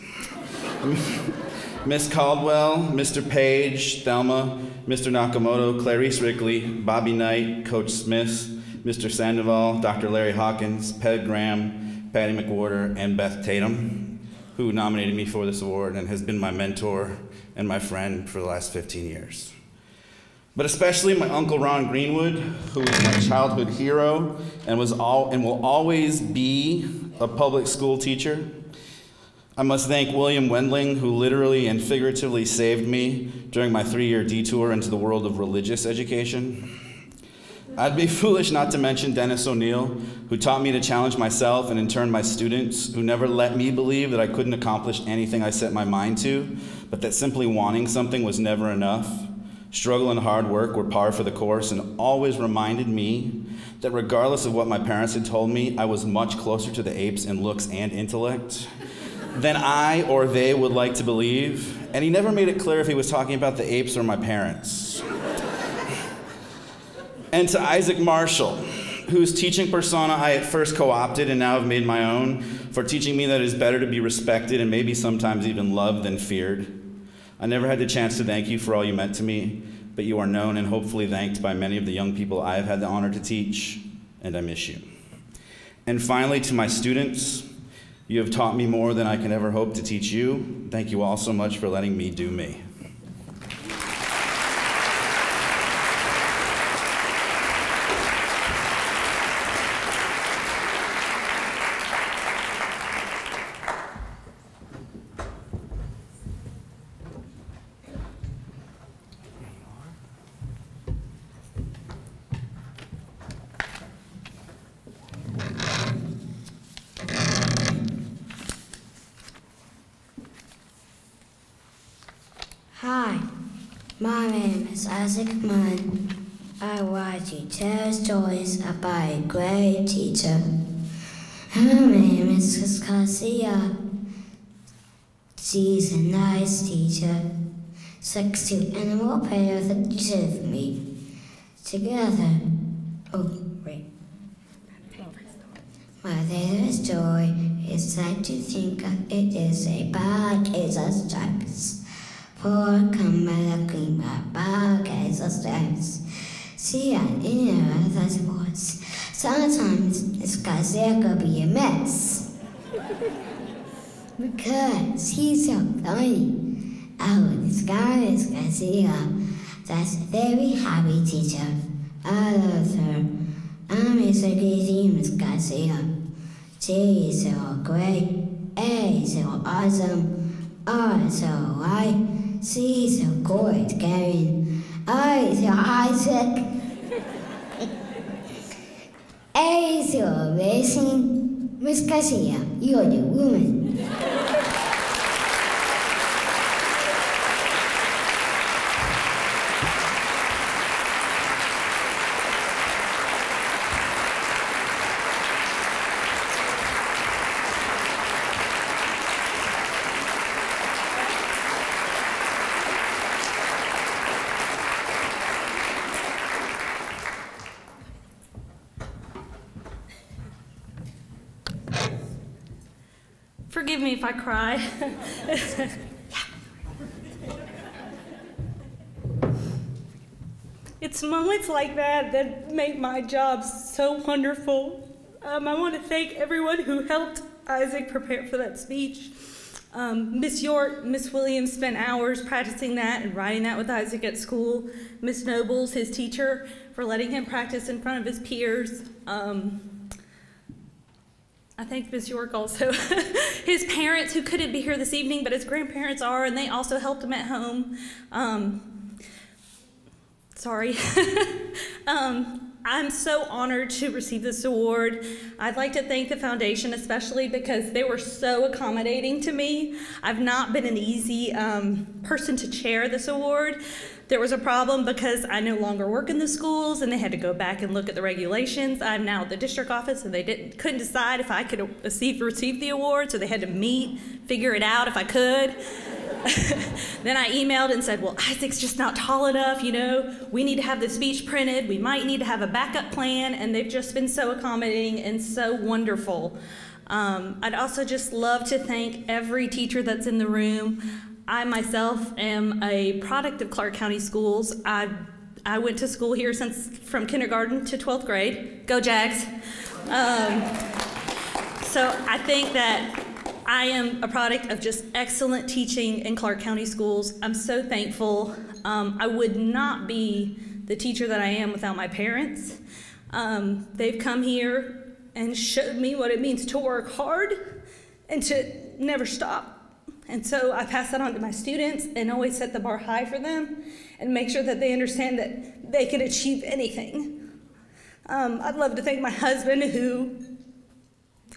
Miss Caldwell, Mr. Page, Thelma, Mr. Nakamoto, Clarice Rickley, Bobby Knight, Coach Smith, Mr. Sandoval, Dr. Larry Hawkins, Peg Graham, Patty McWhorter, and Beth Tatum, who nominated me for this award and has been my mentor and my friend for the last 15 years. But especially my Uncle Ron Greenwood, who was my childhood hero and will always be a public school teacher. I must thank William Wendling, who literally and figuratively saved me during my 3-year detour into the world of religious education. I'd be foolish not to mention Dennis O'Neill, who taught me to challenge myself and in turn my students, who never let me believe that I couldn't accomplish anything I set my mind to, but that simply wanting something was never enough. Struggle and hard work were par for the course and always reminded me that regardless of what my parents had told me, I was much closer to the apes in looks and intellect than I or they would like to believe, and he never made it clear if he was talking about the apes or my parents. And to Isaac Marshall, whose teaching persona I at first co-opted and now have made my own, for teaching me that it is better to be respected and maybe sometimes even loved than feared. I never had the chance to thank you for all you meant to me, but you are known and hopefully thanked by many of the young people I have had the honor to teach, and I miss you. And finally, to my students, you have taught me more than I can ever hope to teach you. Thank you all so much for letting me do me. Hi, my name is Isaac Munn. I want to tell stories about a great teacher. Her name is Cassia. She's a nice teacher. 6 animal pairs that serve me. Together. Oh, wait. My favorite story is that to think of it is a bag case of stripes. For come looking my bag case of stripes. See, I didn't know that was. Sometimes it's cause there could be a mess. Because he's so funny. Oh, this guy is Garcia. That's a very happy teacher. I love her. I'm a secretary, Miss Garcia. She is so great. A is so awesome. R is so white. C is so good, Karen. I is so Isaac. A is so amazing. Miss Garcia, you're the woman. Forgive me if I cry. It's moments like that that make my job so wonderful. I want to thank everyone who helped Isaac prepare for that speech. Miss York, Miss Williams spent hours practicing that and writing that with Isaac at school. Miss Nobles, his teacher, for letting him practice in front of his peers. I thank Miss York also. His parents, who couldn't be here this evening, but his grandparents are, and they also helped him at home. Sorry. I'm so honored to receive this award. I'd like to thank the foundation especially because they were so accommodating to me. I've not been an easy person to chair this award. There was a problem because I no longer work in the schools and they had to go back and look at the regulations. I'm now at the district office and they couldn't decide if I could receive the award, so they had to meet, figure it out if I could. Then I emailed and said, well, Isaac's just not tall enough, you know, we need to have the speech printed, we might need to have a backup plan, and they've just been so accommodating and so wonderful. I'd also just love to thank every teacher that's in the room. I myself am a product of Clarke County Schools. I went to school here from kindergarten to 12th grade. Go Jags. So I think that I am a product of just excellent teaching in Clarke County Schools. I'm so thankful. I would not be the teacher that I am without my parents. They've come here and showed me what it means to work hard and to never stop. And so I pass that on to my students and always set the bar high for them and make sure that they understand that they can achieve anything. I'd love to thank my husband, who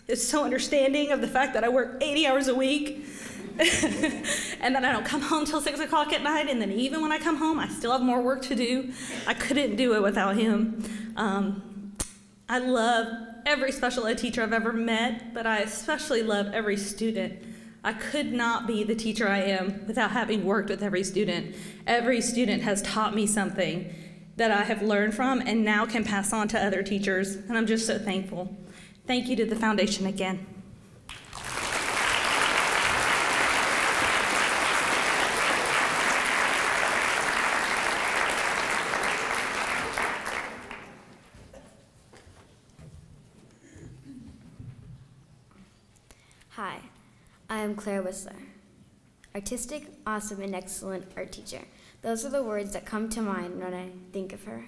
is so understanding of the fact that I work 80 hours a week and that I don't come home till 6 o'clock at night, and then even when I come home, I still have more work to do. I couldn't do it without him. I love every special ed teacher I've ever met, but I especially love every student. I could not be the teacher I am without having worked with every student. Every student has taught me something that I have learned from and now can pass on to other teachers, and I'm just so thankful. Thank you to the foundation again. I am Claire Whistler. Artistic, awesome, and excellent art teacher. Those are the words that come to mind when I think of her.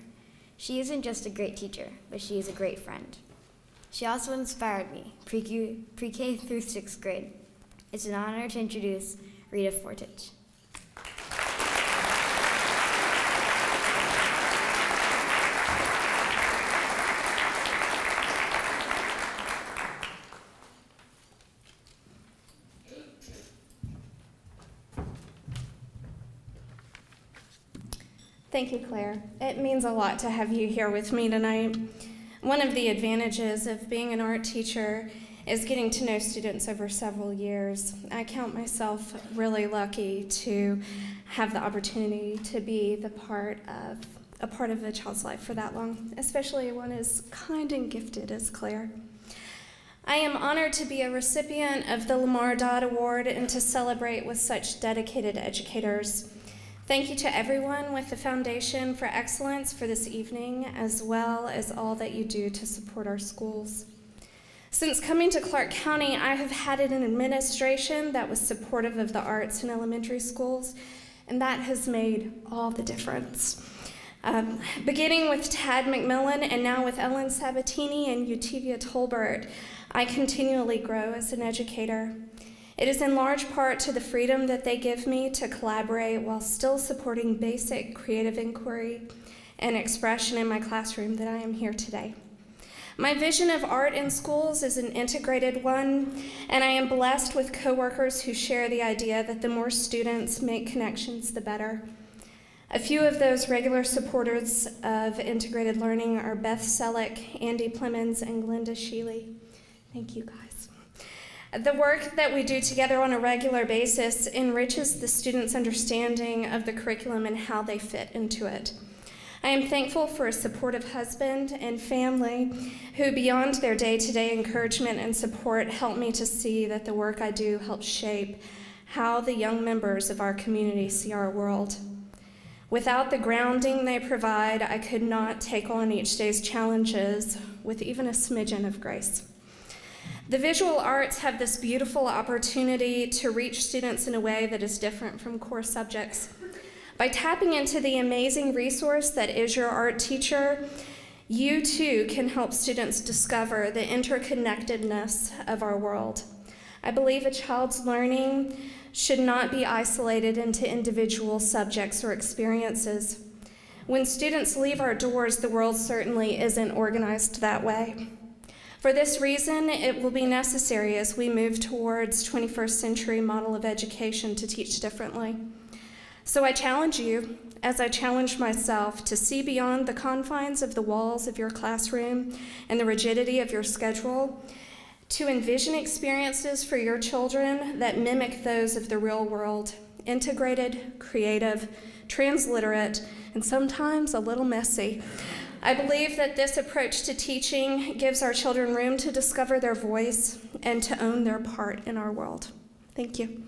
She isn't just a great teacher, but she is a great friend. She also inspired me, pre-K through 6th grade. It's an honor to introduce Rita Fortich. Thank you, Claire. It means a lot to have you here with me tonight. One of the advantages of being an art teacher is getting to know students over several years. I count myself really lucky to have the opportunity to be a part of a child's life for that long, especially one as kind and gifted as Claire. I am honored to be a recipient of the Lamar Dodd Award and to celebrate with such dedicated educators. Thank you to everyone with the Foundation for Excellence for this evening, as well as all that you do to support our schools. Since coming to Clarke County, I have had an administration that was supportive of the arts in elementary schools, and that has made all the difference. Beginning with Tad McMillan and now with Ellen Sabatini and Utivia Tolbert, I continually grow as an educator. It is in large part to the freedom that they give me to collaborate while still supporting basic creative inquiry and expression in my classroom that I am here today. My vision of art in schools is an integrated one, and I am blessed with coworkers who share the idea that the more students make connections, the better. A few of those regular supporters of integrated learning are Beth Selleck, Andy Plemons, and Glenda Sheely. Thank you, guys. The work that we do together on a regular basis enriches the students' understanding of the curriculum and how they fit into it. I am thankful for a supportive husband and family who, beyond their day-to-day encouragement and support, help me to see that the work I do helps shape how the young members of our community see our world. Without the grounding they provide, I could not take on each day's challenges with even a smidgen of grace. The visual arts have this beautiful opportunity to reach students in a way that is different from core subjects. By tapping into the amazing resource that is your art teacher, you too can help students discover the interconnectedness of our world. I believe a child's learning should not be isolated into individual subjects or experiences. When students leave our doors, the world certainly isn't organized that way. For this reason, it will be necessary as we move towards 21st century model of education to teach differently. So I challenge you, as I challenge myself, to see beyond the confines of the walls of your classroom and the rigidity of your schedule, to envision experiences for your children that mimic those of the real world, integrated, creative, transliterate, and sometimes a little messy. I believe that this approach to teaching gives our children room to discover their voice and to own their part in our world. Thank you.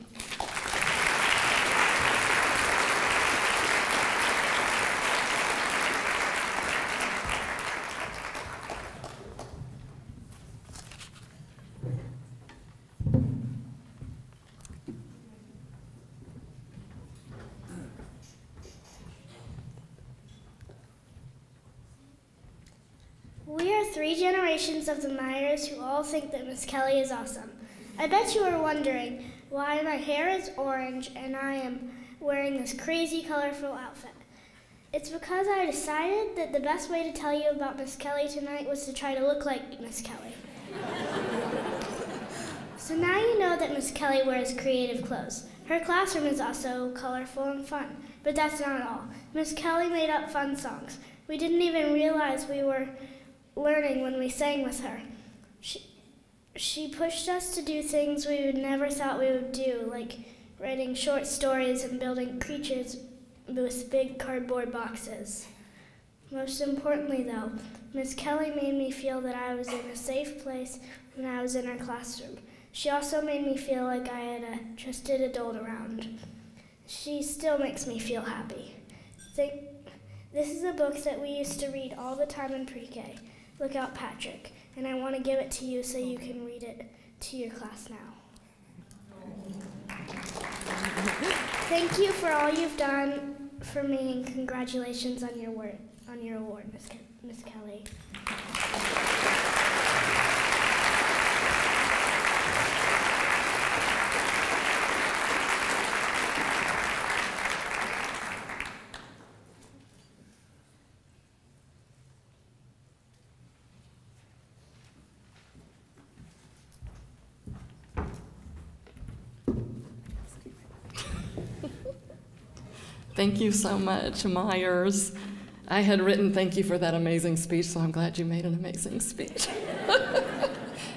We are 3 generations of the Meyers who all think that Miss Kelly is awesome. I bet you are wondering why my hair is orange and I am wearing this crazy colorful outfit. It's because I decided that the best way to tell you about Miss Kelly tonight was to try to look like Miss Kelly. So now you know that Miss Kelly wears creative clothes. Her classroom is also colorful and fun, but that's not all. Miss Kelly made up fun songs. We didn't even realize we were learning when we sang with her. She pushed us to do things we would never thought we would do, like writing short stories and building creatures with big cardboard boxes. Most importantly, though, Miss Kelly made me feel that I was in a safe place when I was in her classroom. She also made me feel like I had a trusted adult around. She still makes me feel happy. This is a book that we used to read all the time in pre-K. Look Out, Patrick, and I want to give it to you so you can read it to your class now. Thank you for all you've done for me, and congratulations on your award, Miss Kelly. Thank you so much, Meyers. I had written thank you for that amazing speech, so I'm glad you made an amazing speech.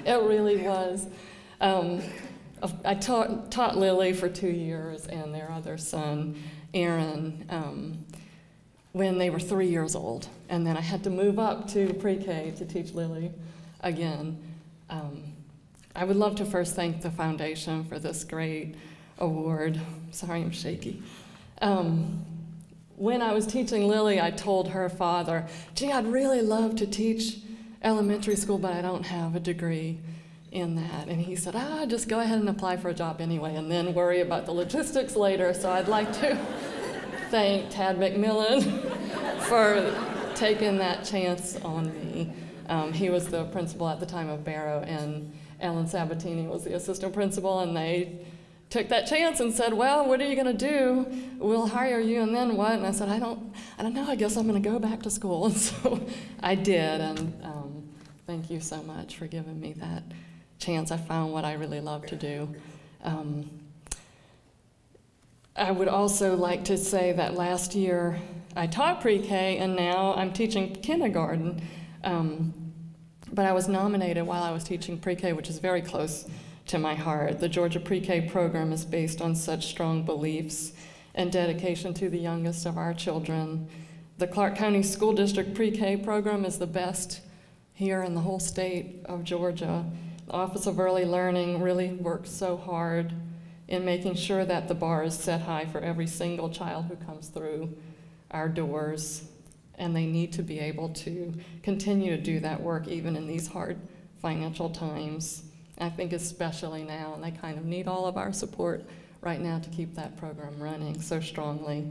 It really was. I taught Lily for 2 years and their other son, Aaron, when they were 3 years old. And then I had to move up to pre-K to teach Lily again. I would love to first thank the foundation for this great award. Sorry, I'm shaky. When I was teaching Lily, I told her father, gee, I'd really love to teach elementary school, but I don't have a degree in that. And he said, just go ahead and apply for a job anyway, and then worry about the logistics later. So I'd like to thank Tad McMillan for taking that chance on me. He was the principal at the time of Barrow, and Ellen Sabatini was the assistant principal, and they took that chance and said, well, what are you going to do? We'll hire you, and then what? And I said, I don't know. I guess I'm going to go back to school. And so I did, and thank you so much for giving me that chance. I found what I really love to do. I would also like to say that last year I taught pre-K, and now I'm teaching kindergarten. But I was nominated while I was teaching pre-K, which is very close to my heart. The Georgia Pre-K program is based on such strong beliefs and dedication to the youngest of our children. The Clarke County School District Pre-K program is the best here in the whole state of Georgia. The Office of Early Learning really works so hard in making sure that the bar is set high for every single child who comes through our doors, and they need to be able to continue to do that work even in these hard financial times. I think especially now, and they kind of need all of our support right now to keep that program running so strongly.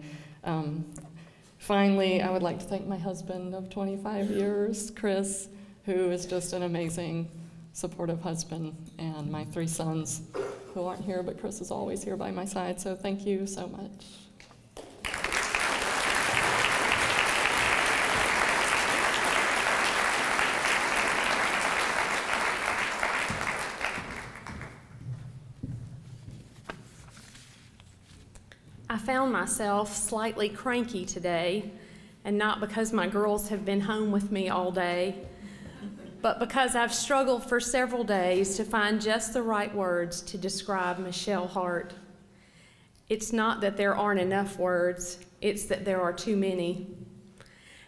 Finally, I would like to thank my husband of 25 years, Chris, who is just an amazing, supportive husband, and my 3 sons who aren't here, but Chris is always here by my side, so thank you so much. I found myself slightly cranky today, and not because my girls have been home with me all day, but because I've struggled for several days to find just the right words to describe Michelle Hart. It's not that there aren't enough words, it's that there are too many.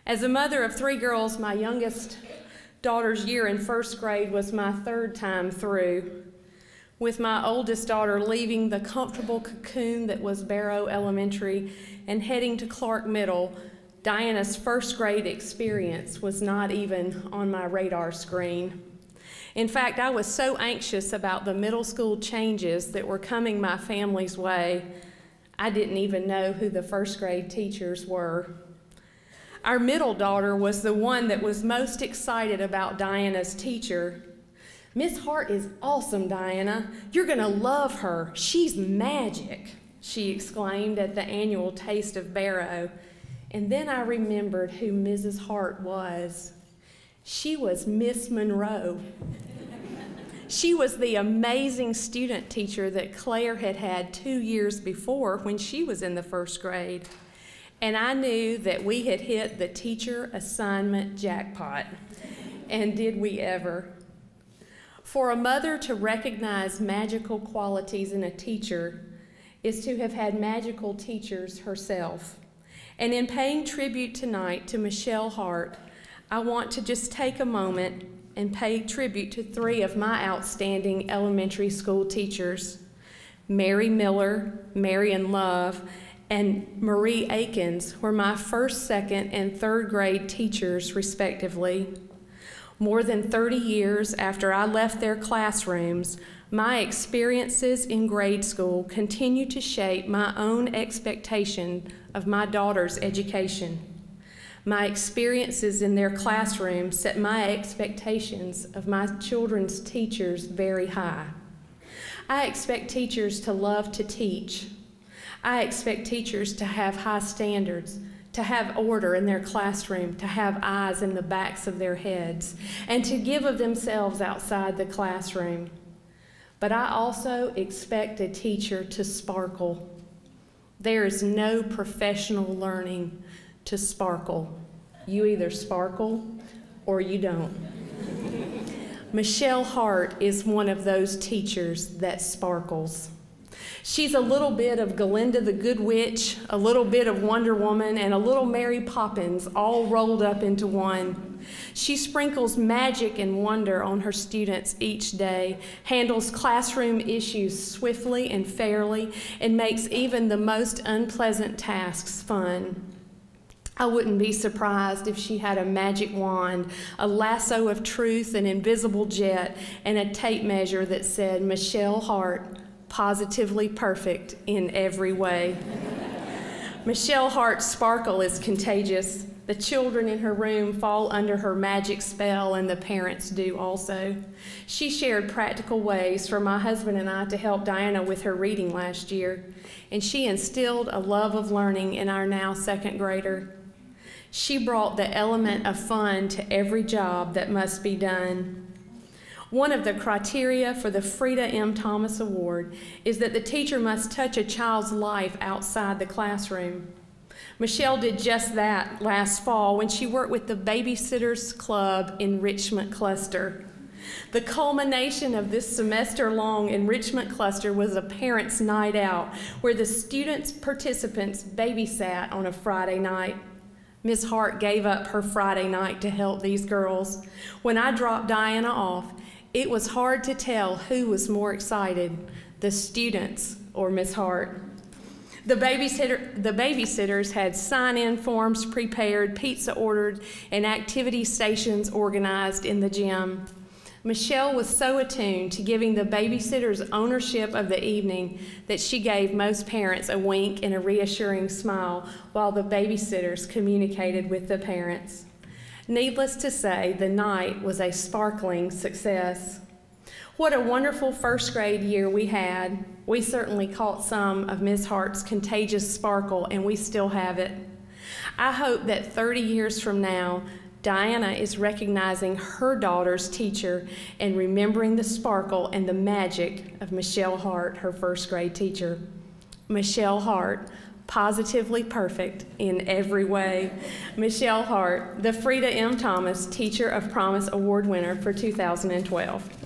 As a mother of 3 girls, my youngest daughter's year in 1st grade was my 3rd time through, with my oldest daughter leaving the comfortable cocoon that was Barrow Elementary and heading to Clarke Middle. Diana's 1st grade experience was not even on my radar screen. In fact, I was so anxious about the middle school changes that were coming my family's way, I didn't even know who the 1st grade teachers were. Our middle daughter was the one that was most excited about Diana's teacher. Miss Hart is awesome, Diana. You're gonna love her. She's magic, she exclaimed at the annual Taste of Barrow. And then I remembered who Mrs. Hart was. She was Miss Monroe. She was the amazing student teacher that Claire had had 2 years before when she was in the 1st grade. And I knew that we had hit the teacher assignment jackpot. And did we ever? For a mother to recognize magical qualities in a teacher is to have had magical teachers herself. And in paying tribute tonight to Michelle Hart, I want to just take a moment and pay tribute to 3 of my outstanding elementary school teachers. Mary Miller, Marion Love, and Marie Akins were my 1st, 2nd, and 3rd grade teachers, respectively. More than 30 years after I left their classrooms, My experiences in grade school continue to shape my own expectation of my daughter's education. My experiences in their classroom set my expectations of my children's teachers very high. I expect teachers to love to teach. I expect teachers to have high standards, to have order in their classroom, to have eyes in the backs of their heads, and to give of themselves outside the classroom. But I also expect a teacher to sparkle. There is no professional learning to sparkle. You either sparkle or you don't. Michelle Hart is one of those teachers that sparkles. She's a little bit of Galinda the Good Witch, a little bit of Wonder Woman, and a little Mary Poppins all rolled up into one. She sprinkles magic and wonder on her students each day, handles classroom issues swiftly and fairly, and makes even the most unpleasant tasks fun. I wouldn't be surprised if she had a magic wand, a lasso of truth, an invisible jet, and a tape measure that said, Michelle Hart, positively perfect in every way. Michelle Hart's sparkle is contagious. The children in her room fall under her magic spell, and the parents do also. She shared practical ways for my husband and I to help Diana with her reading last year, and she instilled a love of learning in our now second grader. She brought the element of fun to every job that must be done. One of the criteria for the Frida M. Thomas Award is that the teacher must touch a child's life outside the classroom. Michelle did just that last fall when she worked with the Babysitters Club Enrichment Cluster. The culmination of this semester-long enrichment cluster was a parents' night out where the students' participants babysat on a Friday night. Ms. Hart gave up her Friday night to help these girls. When I dropped Diana off, it was hard to tell who was more excited, the students or Ms. Hart. The babysitters had sign-in forms prepared, pizza ordered, and activity stations organized in the gym. Michelle was so attuned to giving the babysitters ownership of the evening that she gave most parents a wink and a reassuring smile while the babysitters communicated with the parents. Needless to say, the night was a sparkling success. What a wonderful first grade year we had. We certainly caught some of Ms. Hart's contagious sparkle, and we still have it. I hope that 30 years from now, Diana is recognizing her daughter's teacher and remembering the sparkle and the magic of Michelle Hart, her first grade teacher. Michelle Hart, positively perfect in every way. Michelle Hart, the Frida M. Thomas Teacher of Promise Award winner for 2012.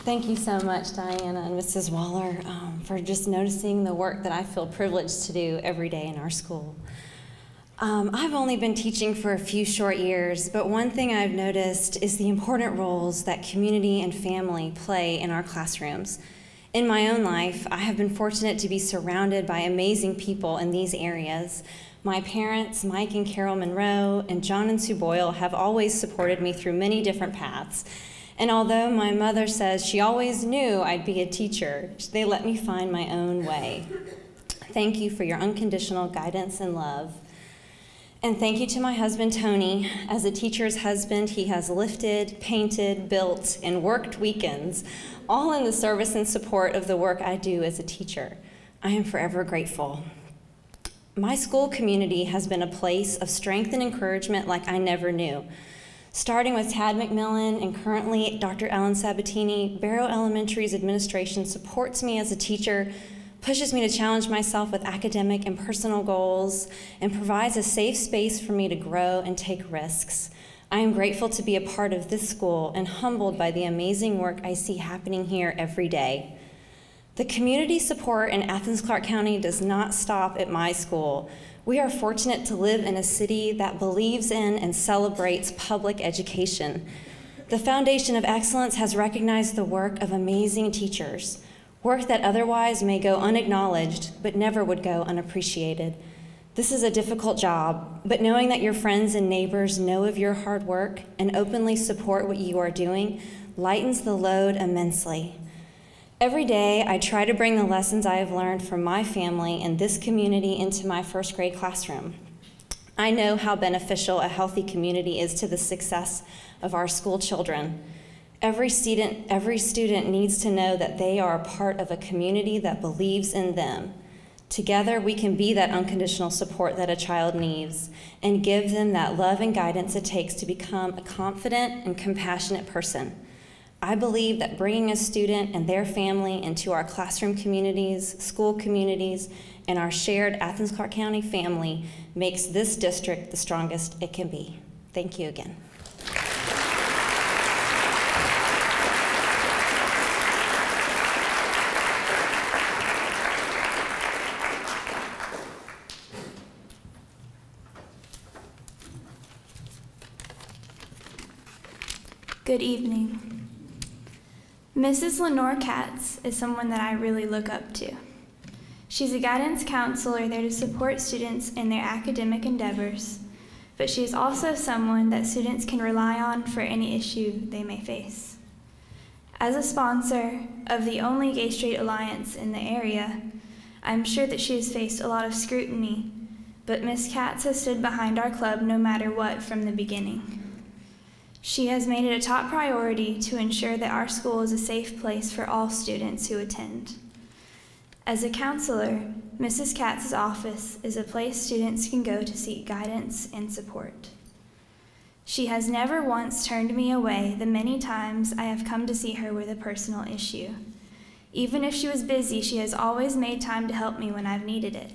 Thank you so much, Diana and Mrs. Waller, for just noticing the work that I feel privileged to do every day in our school. I've only been teaching for a few short years, but one thing I've noticed is the important roles that community and family play in our classrooms. In my own life, I have been fortunate to be surrounded by amazing people in these areas. My parents, Mike and Carol Monroe, and John and Sue Boyle, have always supported me through many different paths. And although my mother says she always knew I'd be a teacher, they let me find my own way. Thank you for your unconditional guidance and love. And thank you to my husband, Tony. As a teacher's husband, he has lifted, painted, built, and worked weekends, all in the service and support of the work I do as a teacher. I am forever grateful. My school community has been a place of strength and encouragement like I never knew. Starting with Tad McMillan and currently Dr. Ellen Sabatini, Barrow Elementary's administration supports me as a teacher, pushes me to challenge myself with academic and personal goals, and provides a safe space for me to grow and take risks. I am grateful to be a part of this school and humbled by the amazing work I see happening here every day. The community support in Athens-Clarke County does not stop at my school. We are fortunate to live in a city that believes in and celebrates public education. The Foundation of Excellence has recognized the work of amazing teachers, work that otherwise may go unacknowledged but never would go unappreciated. This is a difficult job, but knowing that your friends and neighbors know of your hard work and openly support what you are doing lightens the load immensely. Every day, I try to bring the lessons I have learned from my family and this community into my first grade classroom. I know how beneficial a healthy community is to the success of our school children. Every student needs to know that they are a part of a community that believes in them. Together, we can be that unconditional support that a child needs and give them that love and guidance it takes to become a confident and compassionate person. I believe that bringing a student and their family into our classroom communities, school communities, and our shared Athens-Clarke County family makes this district the strongest it can be. Thank you again. Good evening. Mrs. Lenore Katz is someone that I really look up to. She's a guidance counselor there to support students in their academic endeavors, but she is also someone that students can rely on for any issue they may face. As a sponsor of the only Gay Straight Alliance in the area, I'm sure that she has faced a lot of scrutiny, but Ms. Katz has stood behind our club no matter what from the beginning. She has made it a top priority to ensure that our school is a safe place for all students who attend. As a counselor, Mrs. Katz's office is a place students can go to seek guidance and support. She has never once turned me away the many times I have come to see her with a personal issue. Even if she was busy, she has always made time to help me when I've needed it.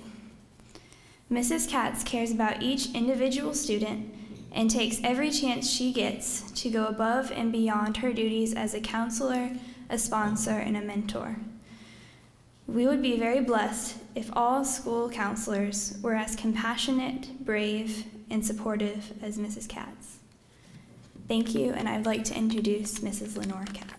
Mrs. Katz cares about each individual student and takes every chance she gets to go above and beyond her duties as a counselor, a sponsor, and a mentor. We would be very blessed if all school counselors were as compassionate, brave, and supportive as Mrs. Katz. Thank you, and I'd like to introduce Mrs. Lenore Katz.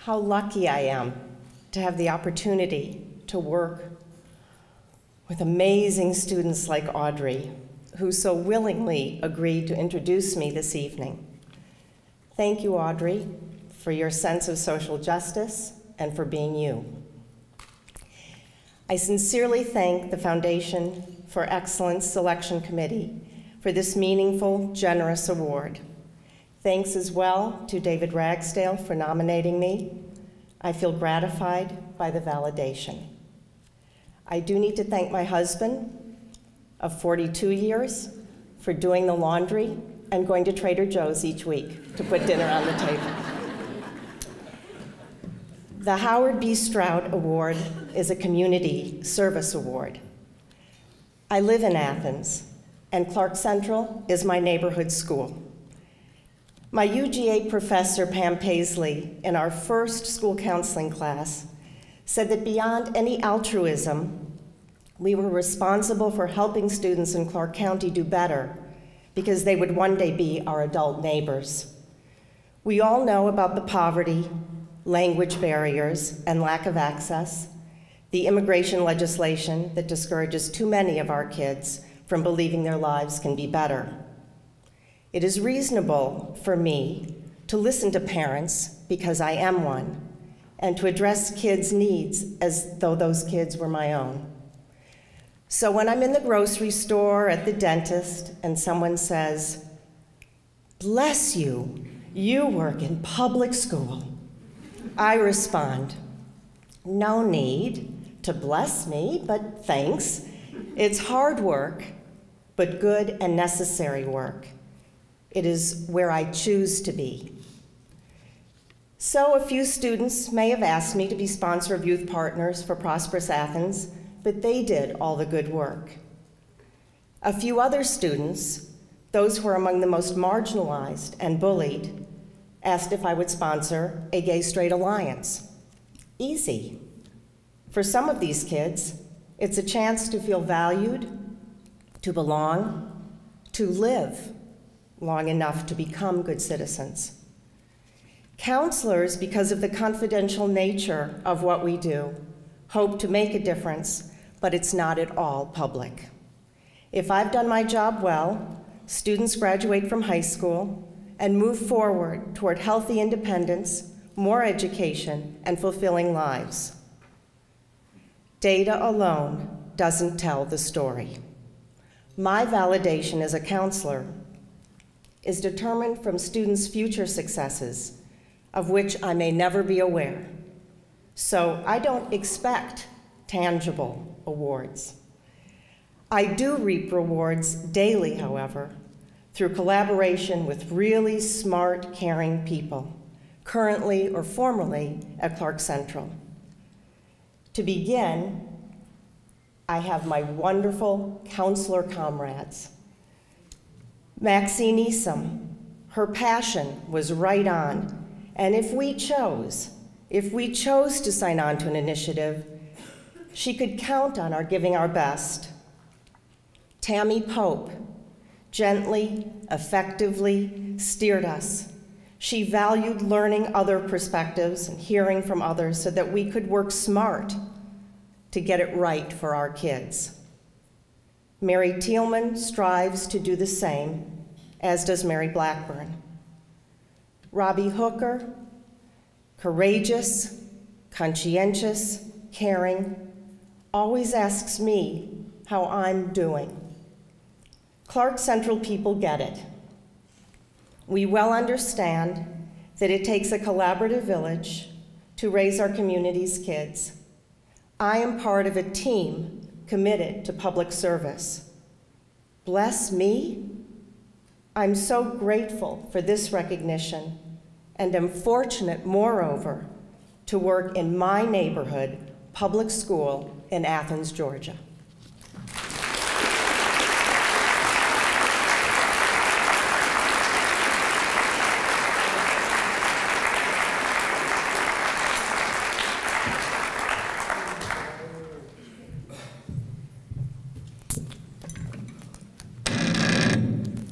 How lucky I am to have the opportunity to work with amazing students like Audrey, who so willingly agreed to introduce me this evening. Thank you, Audrey, for your sense of social justice and for being you. I sincerely thank the Foundation for Excellence Selection Committee for this meaningful, generous award. Thanks as well to David Ragsdale for nominating me. I feel gratified by the validation. I do need to thank my husband of 42 years for doing the laundry and going to Trader Joe's each week to put dinner on the table. The Howard B. Stroud Award is a community service award. I live in Athens, and Clark Central is my neighborhood school. My UGA professor, Pam Paisley, in our first school counseling class, said that beyond any altruism, we were responsible for helping students in Clarke County do better because they would one day be our adult neighbors. We all know about the poverty, language barriers, and lack of access, the immigration legislation that discourages too many of our kids from believing their lives can be better. It is reasonable for me to listen to parents, because I am one, and to address kids' needs as though those kids were my own. So when I'm in the grocery store, at the dentist, and someone says, "Bless you, you work in public school," I respond, "No need to bless me, but thanks. It's hard work, but good and necessary work. It is where I choose to be." So a few students may have asked me to be sponsor of Youth Partners for Prosperous Athens, but they did all the good work. A few other students, those who are among the most marginalized and bullied, asked if I would sponsor a gay-straight alliance. Easy. For some of these kids, it's a chance to feel valued, to belong, to live long enough to become good citizens. Counselors, because of the confidential nature of what we do, hope to make a difference, but it's not at all public. If I've done my job well, students graduate from high school and move forward toward healthy independence, more education, and fulfilling lives. Data alone doesn't tell the story. My validation as a counselor is determined from students' future successes, of which I may never be aware. So I don't expect tangible awards. I do reap rewards daily, however, through collaboration with really smart, caring people, currently or formerly at Clarke Central. To begin, I have my wonderful counselor comrades. Maxine Esom, her passion was right on, and if we chose to sign on to an initiative, she could count on our giving our best. Tammy Pope gently, effectively steered us. She valued learning other perspectives and hearing from others so that we could work smart to get it right for our kids. Mary Thielman strives to do the same, as does Mary Blackburn. Robbie Hooker, courageous, conscientious, caring, always asks me how I'm doing. Clarke Central people get it. We well understand that it takes a collaborative village to raise our community's kids. I am part of a team committed to public service. Bless me, I'm so grateful for this recognition and am fortunate, moreover, to work in my neighborhood public school in Athens, Georgia.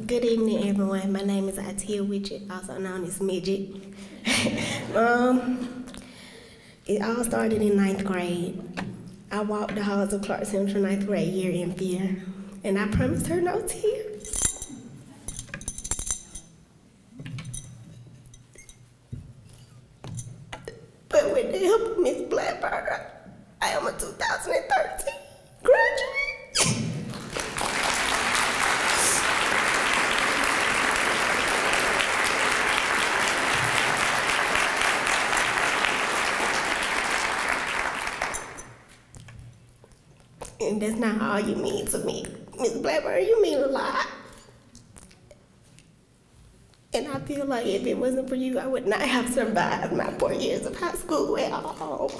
Good evening, everyone. My name is Atia Widget, also known as Midget. It all started in 9th grade. I walked the halls of Clarke Central 9th grade year in fear, and I promised her no tears. But with the help of Miss Blackburn, I am a 2013 graduate. And that's not all you mean to me. Miss Blackburn, you mean a lot. And I feel like if it wasn't for you, I would not have survived my 4 years of high school at all.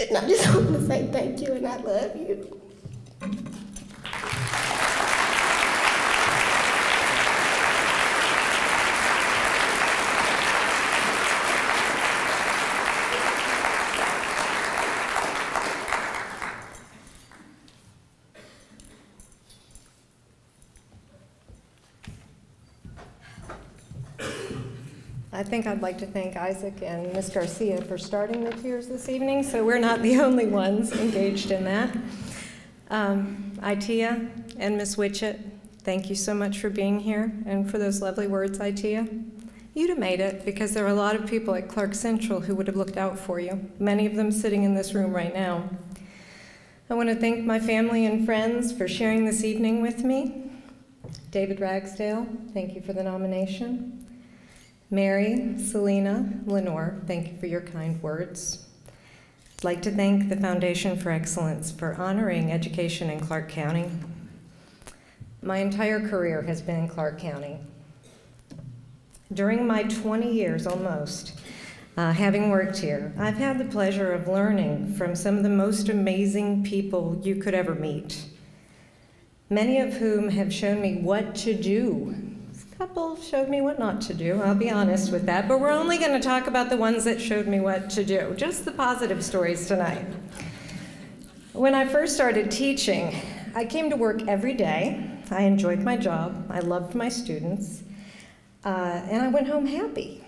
And I just want to say thank you and I love you. I think I'd like to thank Isaac and Ms. Garcia for starting the tears this evening, so we're not the only ones engaged in that. Itea and Ms. Widget, thank you so much for being here and for those lovely words, Itea. You'd have made it because there are a lot of people at Clarke Central who would have looked out for you, many of them sitting in this room right now. I want to thank my family and friends for sharing this evening with me. David Ragsdale, thank you for the nomination. Mary, Selena, Lenore, thank you for your kind words. I'd like to thank the Foundation for Excellence for honoring education in Clarke County. My entire career has been in Clarke County. During my 20 years almost, having worked here, I've had the pleasure of learning from some of the most amazing people you could ever meet, many of whom have shown me what to do. A couple showed me what not to do, I'll be honest with that, but we're only going to talk about the ones that showed me what to do, just the positive stories tonight. When I first started teaching, I came to work every day. I enjoyed my job, I loved my students, and I went home happy.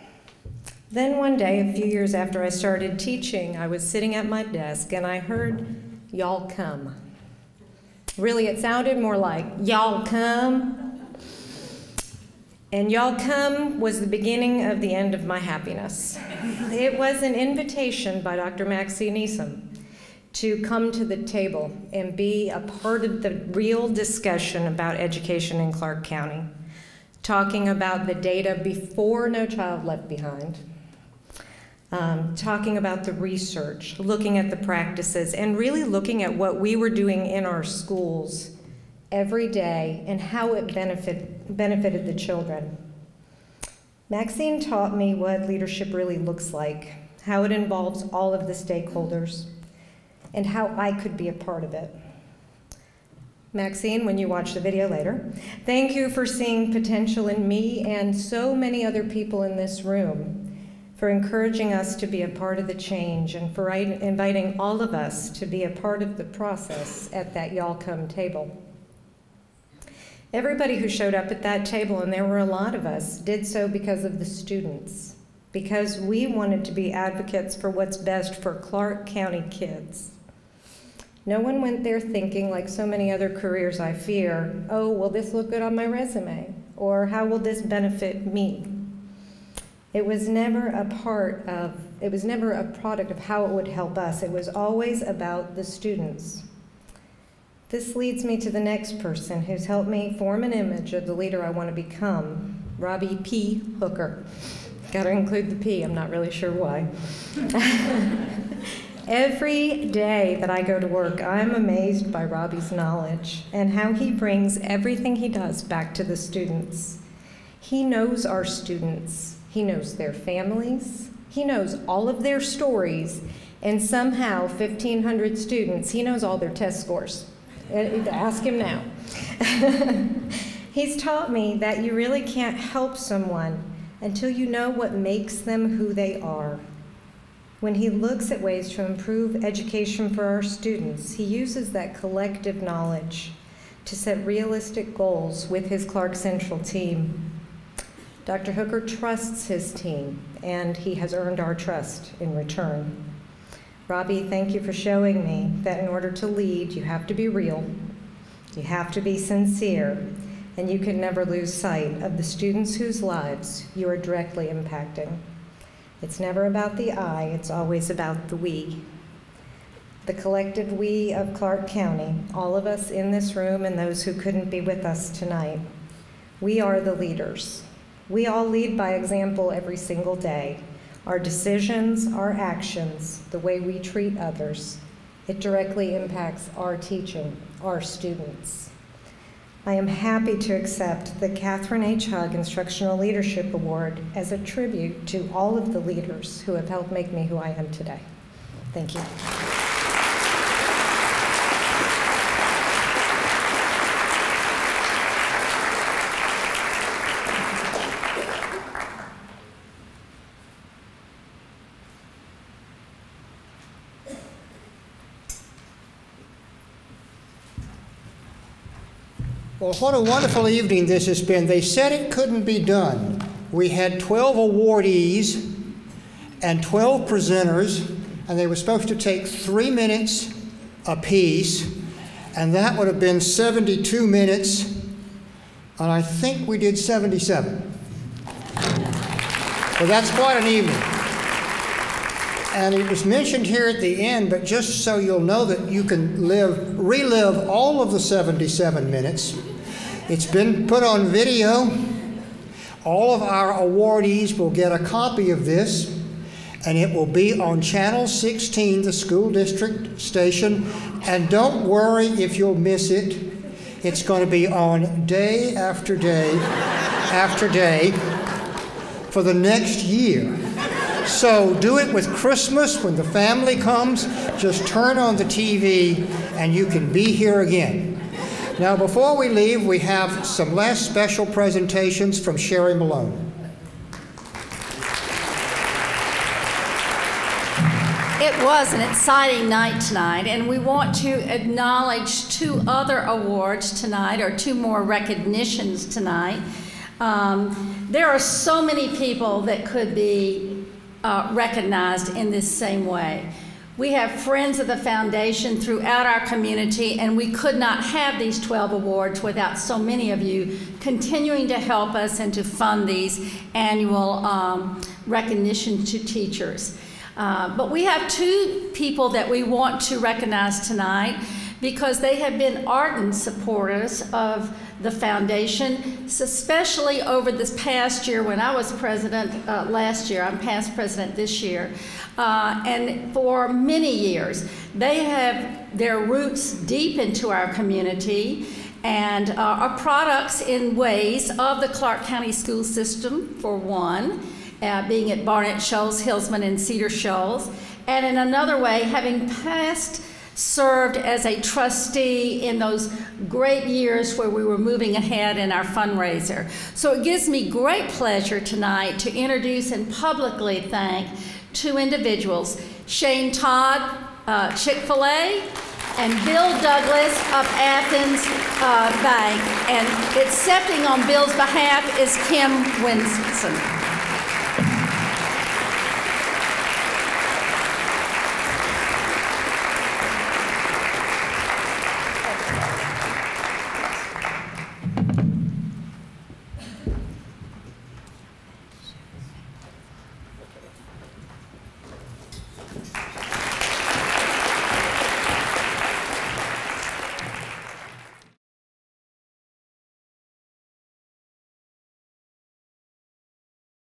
Then one day, a few years after I started teaching, I was sitting at my desk and I heard, "Y'all come." Really, it sounded more like, "Y'all come." And "Y'all come" was the beginning of the end of my happiness. It was an invitation by Dr. Maxine Neeson to come to the table and be a part of the real discussion about education in Clarke County, talking about the data before No Child Left Behind, talking about the research, looking at the practices, and really looking at what we were doing in our schools every day and how it benefited the children. Maxine taught me what leadership really looks like, how it involves all of the stakeholders, and how I could be a part of it. Maxine, when you watch the video later, thank you for seeing potential in me and so many other people in this room, for encouraging us to be a part of the change, and for inviting all of us to be a part of the process at that Y'all Come table. Everybody who showed up at that table, and there were a lot of us, did so because of the students, because we wanted to be advocates for what's best for Clarke County kids. No one went there thinking, like so many other careers I fear, "Oh, will this look good on my resume?" or "How will this benefit me?" It was never a product of how it would help us. It was always about the students. This leads me to the next person who's helped me form an image of the leader I want to become, Robbie P. Hooker. Got to include the P, I'm not really sure why. Every day that I go to work, I'm amazed by Robbie's knowledge and how he brings everything he does back to the students. He knows our students. He knows their families. He knows all of their stories. And somehow, 1,500 students, he knows all their test scores. Ask him now. He's taught me that you really can't help someone until you know what makes them who they are. When he looks at ways to improve education for our students, he uses that collective knowledge to set realistic goals with his Clarke Central team. Dr. Hooker trusts his team, and he has earned our trust in return. Robbie, thank you for showing me that in order to lead, you have to be real, you have to be sincere, and you can never lose sight of the students whose lives you are directly impacting. It's never about the I, it's always about the we. The collective we of Clarke County, all of us in this room and those who couldn't be with us tonight, we are the leaders. We all lead by example every single day. Our decisions, our actions, the way we treat others, it directly impacts our teaching, our students. I am happy to accept the Catherine H. Hugg Instructional Leadership Award as a tribute to all of the leaders who have helped make me who I am today. Thank you. Well, what a wonderful evening this has been. They said it couldn't be done. We had 12 awardees and 12 presenters, and they were supposed to take 3 minutes apiece, and that would have been 72 minutes, and I think we did 77. Well, that's quite an evening. And it was mentioned here at the end, but just so you'll know that you can relive all of the 77 minutes. It's been put on video. All of our awardees will get a copy of this, and it will be on Channel 16, the school district station. And don't worry if you'll miss it. It's going to be on day after day after day. for the next year. So do it with Christmas when the family comes. Just turn on the TV and you can be here again. Now, before we leave, we have some last special presentations from Sherry Malone. It was an exciting night tonight, and we want to acknowledge 2 other awards tonight, or 2 more recognitions tonight. There are so many people that could be recognized in this same way. We have friends of the foundation throughout our community, and we could not have these 12 awards without so many of you continuing to help us and to fund these annual recognition to teachers. But we have 2 people that we want to recognize tonight because they have been ardent supporters of the foundation, especially over this past year when I was president last year. I'm past president this year. And for many years, they have their roots deep into our community and are products in ways of the Clarke County School System, for one, being at Barnett Shoals, Hillsman, and Cedar Shoals, and in another way, having served as a trustee in those great years where we were moving ahead in our fundraiser. So it gives me great pleasure tonight to introduce and publicly thank 2 individuals, Shane Todd, Chick-fil-A, and Bill Douglas of Athens Bank. And accepting on Bill's behalf is Kim Winston.